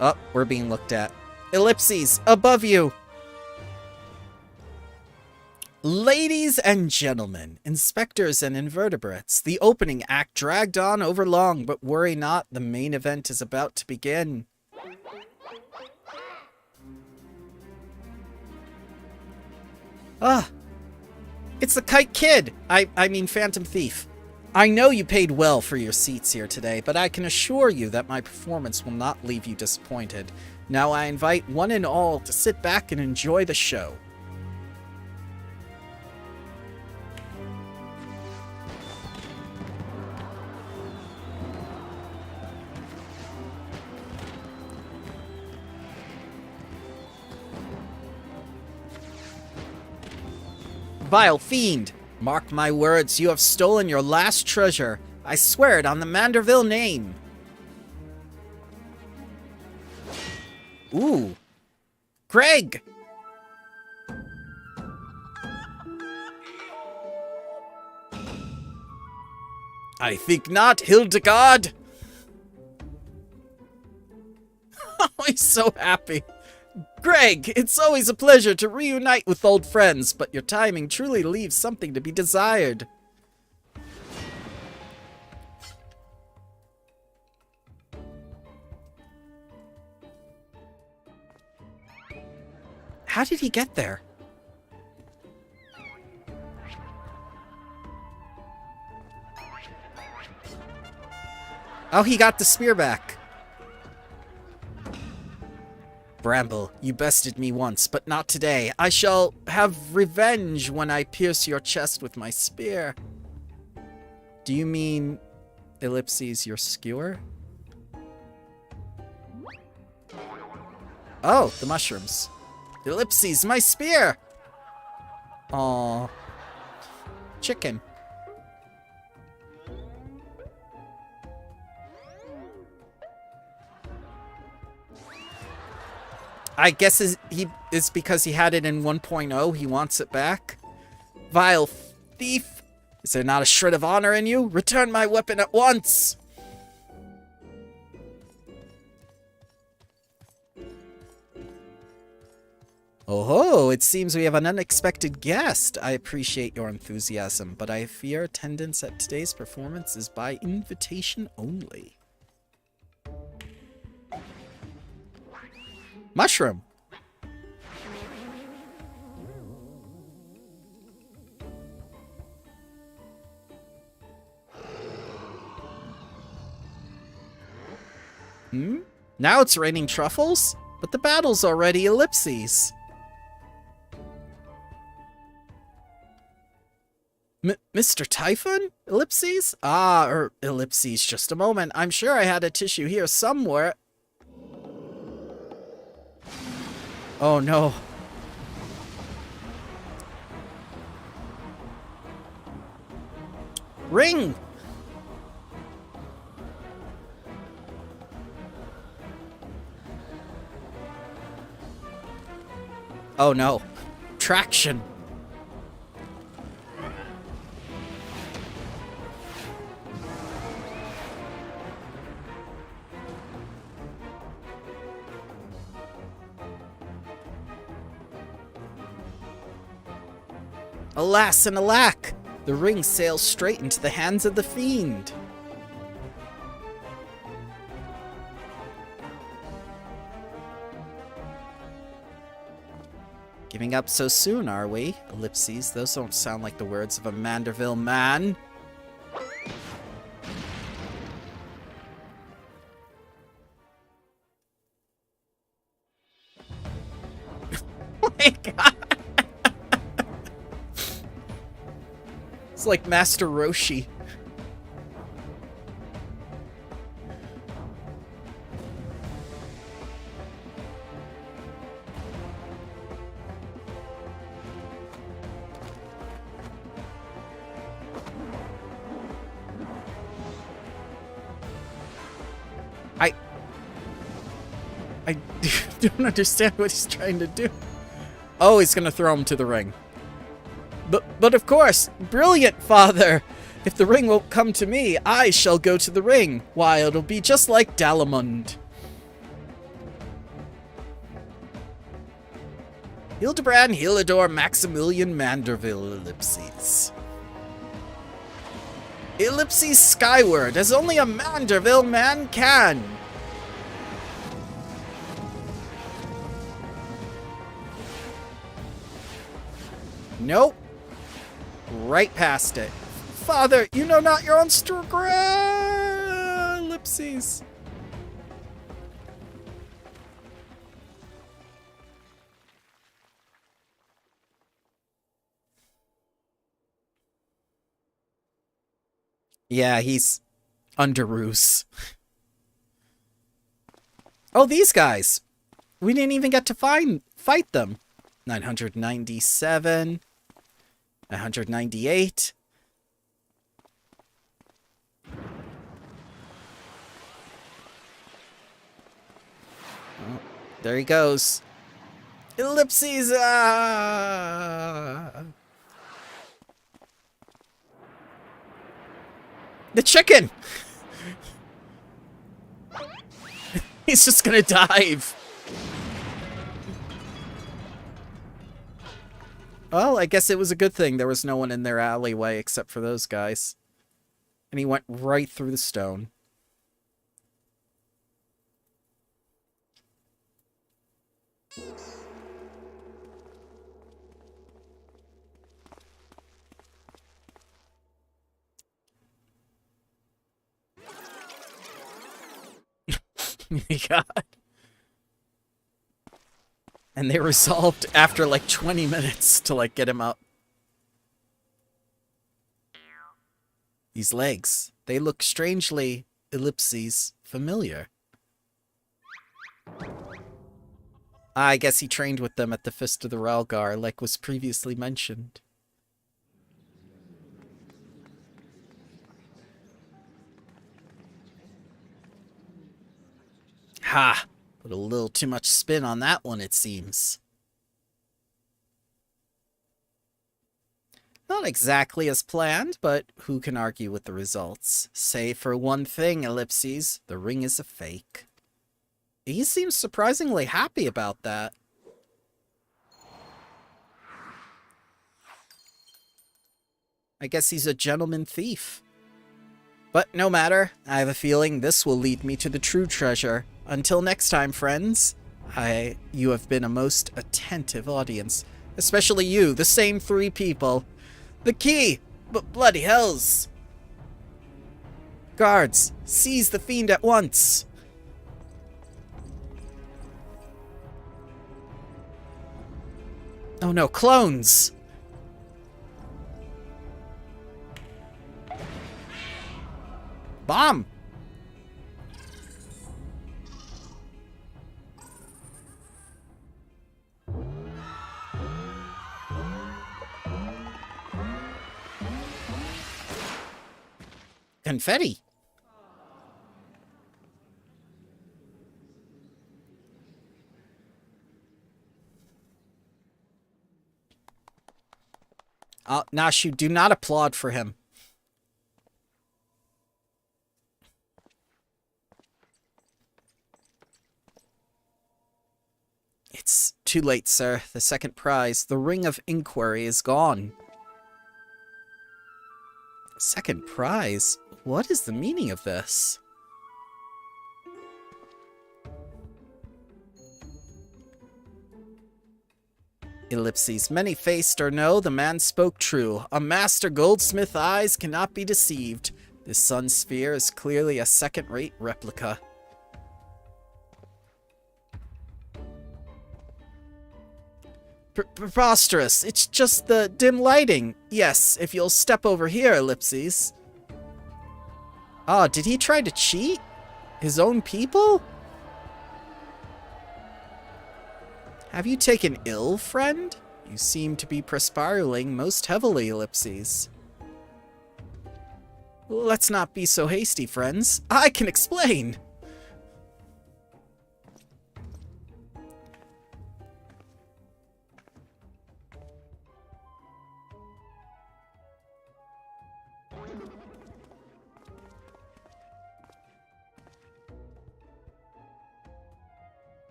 Oh, we're being looked at. Ellipses, above you! Ladies and gentlemen, inspectors and invertebrates, the opening act dragged on over long, but worry not, the main event is about to begin. Ah, it's the Kite Kid! I mean Phantom Thief. I know you paid well for your seats here today, but I can assure you that my performance will not leave you disappointed. Now I invite one and all to sit back and enjoy the show. Vile fiend! Mark my words, you have stolen your last treasure. I swear it on the Manderville name. Ooh. Greg! I think not, Hildegard! Oh, he's so happy. Greg, it's always a pleasure to reunite with old friends, but your timing truly leaves something to be desired. How did he get there? Oh, he got the spear back. Bramble, you bested me once, but not today. I shall have revenge when I pierce your chest with my spear. Do you mean, ellipses, your skewer? Oh, the mushrooms. Ellipses, my spear! Aww. Chicken. I guess it's because he had it in 1.0, he wants it back. Vile thief! Is there not a shred of honor in you? Return my weapon at once! Oh, it seems we have an unexpected guest. I appreciate your enthusiasm, but I fear attendance at today's performance is by invitation only. Mushroom. Now it's raining truffles? But the battle's already ellipses. Mr. Typhon? Ellipses? Ah, ellipses, just a moment. I'm sure I had a tissue here somewhere. Oh no. Ring! Oh no. Traction. Alas and alack! The ring sails straight into the hands of the fiend. Giving up so soon, are we? Ellipses, those don't sound like the words of a Manderville man. Oh my god! It's like Master Roshi. I don't understand what he's trying to do. Oh, he's gonna throw him to the ring. But of course, brilliant, father! If the ring won't come to me, I shall go to the ring. Why, it'll be just like Dalamund. Hildabrand Hilidor Maximilian Manderville Ellipses. Ellipses skyward, as only a Manderville man can. Nope. Right past it. Father, you know not your own ellipses. Yeah, he's under ruse. Oh, these guys. We didn't even get to fight them. 997. 198. Oh, there he goes. Ellipses! The chicken! He's just gonna dive. Well, I guess it was a good thing there was no one in their alleyway except for those guys. And he went right through the stone. God. And they resolved after like 20 minutes to like get him up. These legs, they look strangely, ellipses, familiar. I guess he trained with them at the Fist of the Ralgar, like was previously mentioned. Ha! Put a little too much spin on that one, it seems. Not exactly as planned, but who can argue with the results? Save for one thing, Ellipses. The ring is a fake. He seems surprisingly happy about that. I guess he's a gentleman thief. But no matter, I have a feeling this will lead me to the true treasure. Until next time, friends, you have been a most attentive audience. Especially you, the same 3 people. The key! But bloody hells! Guards, seize the fiend at once! Oh no, clones! Bomb! Confetti! Nashu, do not applaud for him. It's too late, sir. The second prize, the Ring of Inquiry, is gone. Second prize? What is the meaning of this? Ellipses. Many-faced or no, the man spoke true. A master goldsmith eyes cannot be deceived. This sun sphere is clearly a second-rate replica. Preposterous. It's just the dim lighting. Yes, if you'll step over here, Ellipses. Ah, did he try to cheat? His own people? Have you taken ill, friend? You seem to be perspiring most heavily, Ellipses. Let's not be so hasty, friends. I can explain!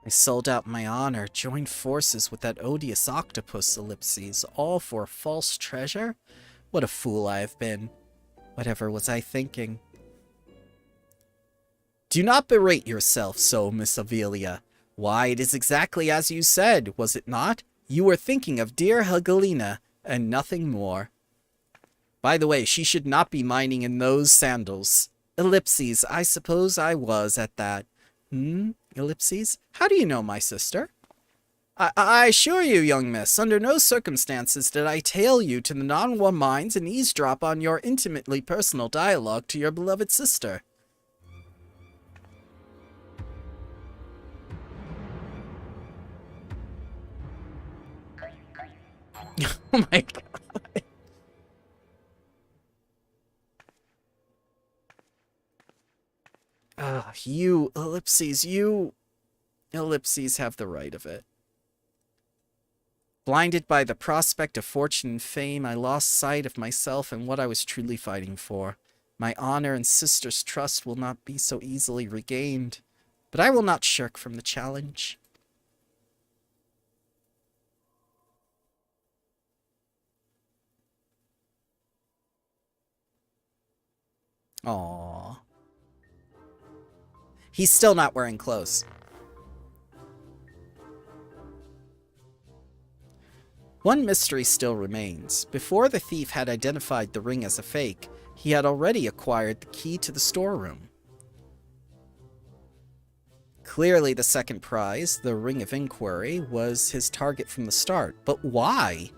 I sold out my honor, joined forces with that odious octopus, Ellipses, all for a false treasure? What a fool I have been. Whatever was I thinking? Do not berate yourself so, Miss Avelia. Why, it is exactly as you said, was it not? You were thinking of dear Helgalina, and nothing more. By the way, she should not be mining in those sandals. Ellipses, I suppose I was at that. Ellipses? How do you know my sister? I assure you, young miss, under no circumstances did I tail you to the non-war mines and eavesdrop on your intimately personal dialogue to your beloved sister. Oh my god. You, Ellipses, you... Ellipses have the right of it. Blinded by the prospect of fortune and fame, I lost sight of myself and what I was truly fighting for. My honor and sister's trust will not be so easily regained, but I will not shirk from the challenge. Aww. He's still not wearing clothes. One mystery still remains. Before the thief had identified the ring as a fake, he had already acquired the key to the storeroom. Clearly the second prize, the Ring of Inquiry, was his target from the start. But why?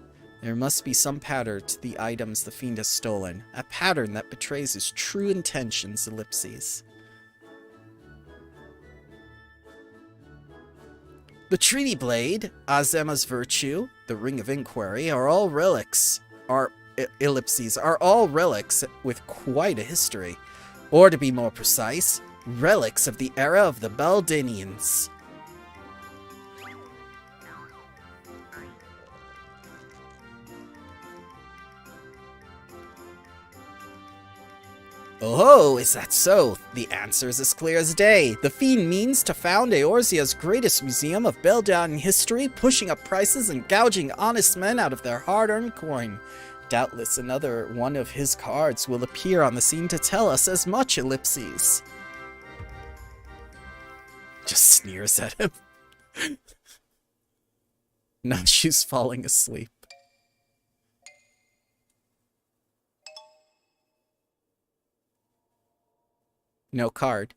There must be some pattern to the items the fiend has stolen. A pattern that betrays his true intentions, ellipses. The Treaty Blade, Azema's Virtue, the Ring of Inquiry are all relics. Are all relics with quite a history. Or to be more precise, relics of the era of the Beldinians. Oh, is that so? The answer is as clear as day. The fiend means to found Eorzea's greatest museum of Beldanian history, pushing up prices and gouging honest men out of their hard-earned coin. Doubtless another one of his cards will appear on the scene to tell us as much, ellipses. Just sneers at him. Now she's falling asleep. No card.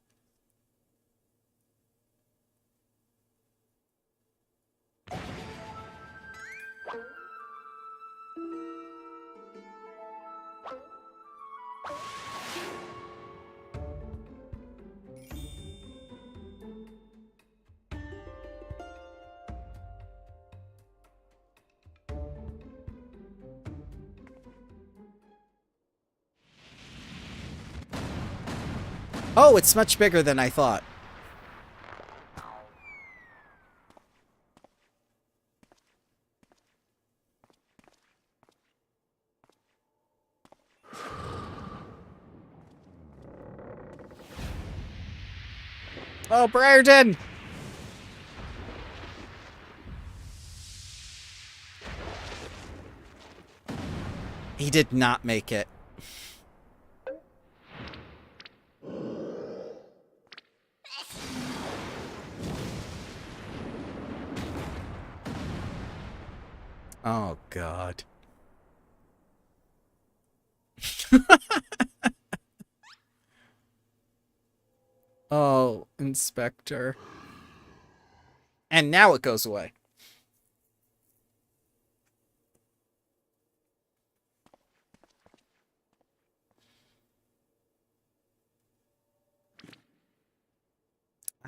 Oh, it's much bigger than I thought. Oh, Briarden! He did not make it. Oh, God. Oh, Inspector. And now it goes away.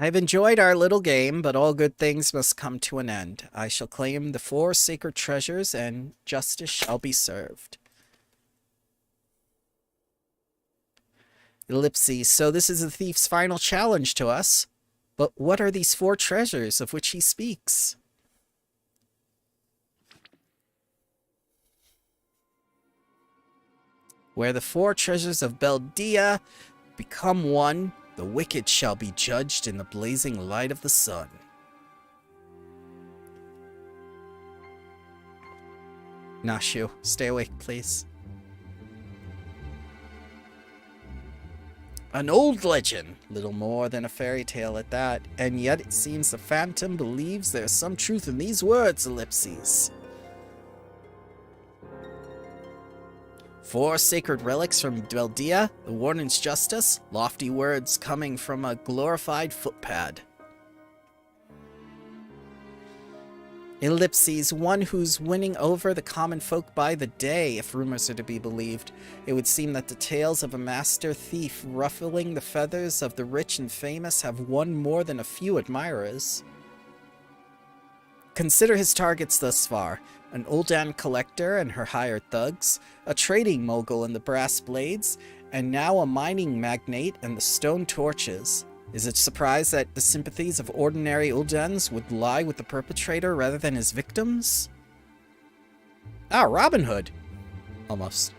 I've enjoyed our little game, but all good things must come to an end. I shall claim the 4 sacred treasures, and justice shall be served. Ellipses. So this is the thief's final challenge to us. But what are these 4 treasures of which he speaks? Where the 4 treasures of Beldia become one, the wicked shall be judged in the blazing light of the sun. Nashu, stay awake, please. An old legend, little more than a fairy tale at that, and yet it seems the Phantom believes there's some truth in these words, ellipses. 4 sacred relics from Dweldia, the Warden's Justice, lofty words coming from a glorified footpad. Ellipses, one who's winning over the common folk by the day, if rumors are to be believed. It would seem that the tales of a master thief ruffling the feathers of the rich and famous have won more than a few admirers. Consider his targets thus far. An Uldan collector and her hired thugs, a trading mogul in the brass blades, and now a mining magnate and the stone torches. Is it surprise that the sympathies of ordinary Uldans would lie with the perpetrator rather than his victims? Ah, Robin Hood! Almost.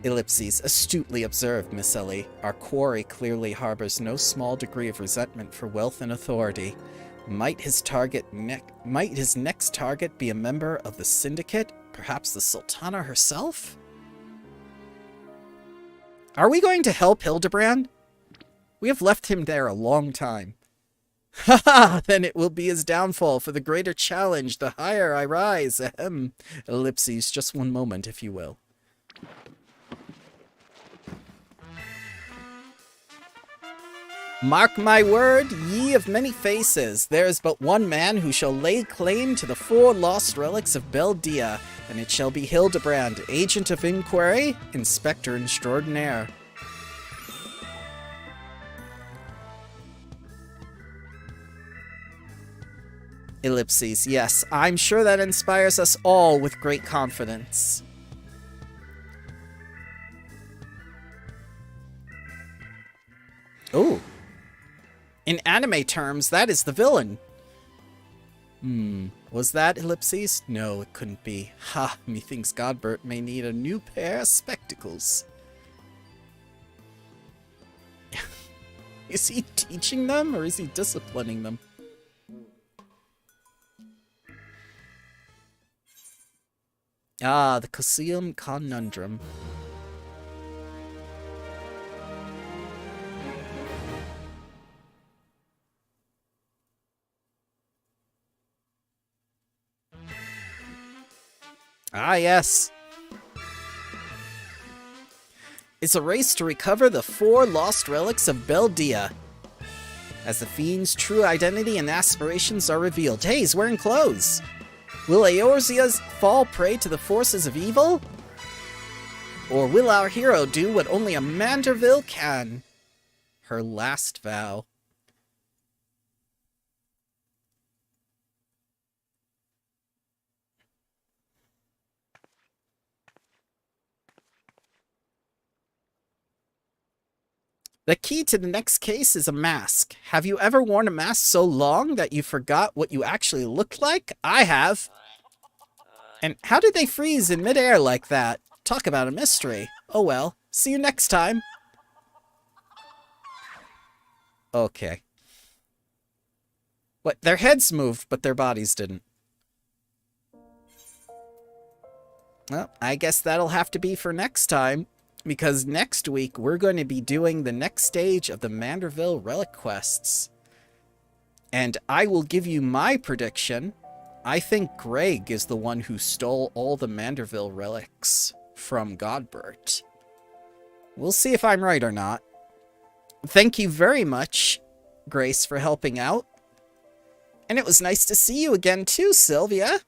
Ellipses, astutely observed, Miss Ellie. Our quarry clearly harbors no small degree of resentment for wealth and authority. Might his next target be a member of the Syndicate? Perhaps the Sultana herself? Are we going to help Hildabrand? We have left him there a long time. Ha ha! Then it will be his downfall, for the greater challenge, the higher I rise. Ahem. Ellipses, just one moment, if you will. Mark my word, ye of many faces, there is but one man who shall lay claim to the 4 lost relics of Beldia, And it shall be Hildabrand, Agent of Inquiry, Inspector Extraordinaire. Ellipses, yes, I'm sure that inspires us all with great confidence. Oh. In anime terms, that is the villain. Was that Ellipses? No, it couldn't be. Ha, methinks Godbert may need a new pair of spectacles. Is he teaching them, or is he disciplining them? Ah, the Coliseum Conundrum. Ah, yes. It's a race to recover the 4 lost relics of Beldia. As the fiend's true identity and aspirations are revealed. Hey, he's wearing clothes. Will Eorzea's fall prey to the forces of evil? Or will our hero do what only a Manderville can? Her last vow. The key to the next case is a mask. Have you ever worn a mask so long that you forgot what you actually looked like? I have. And how did they freeze in midair like that? Talk about a mystery. Oh well. See you next time. Okay. What? Their heads moved, but their bodies didn't. Well, I guess that'll have to be for next time. Because next week, we're going to be doing the next stage of the Manderville relic quests. And I will give you my prediction. I think Greg is the one who stole all the Manderville relics from Godbert. We'll see if I'm right or not. Thank you very much, Grace, for helping out. And it was nice to see you again too, Sylvia.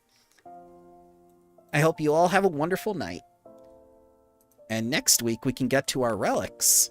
I hope you all have a wonderful night. And next week we can get to our relics.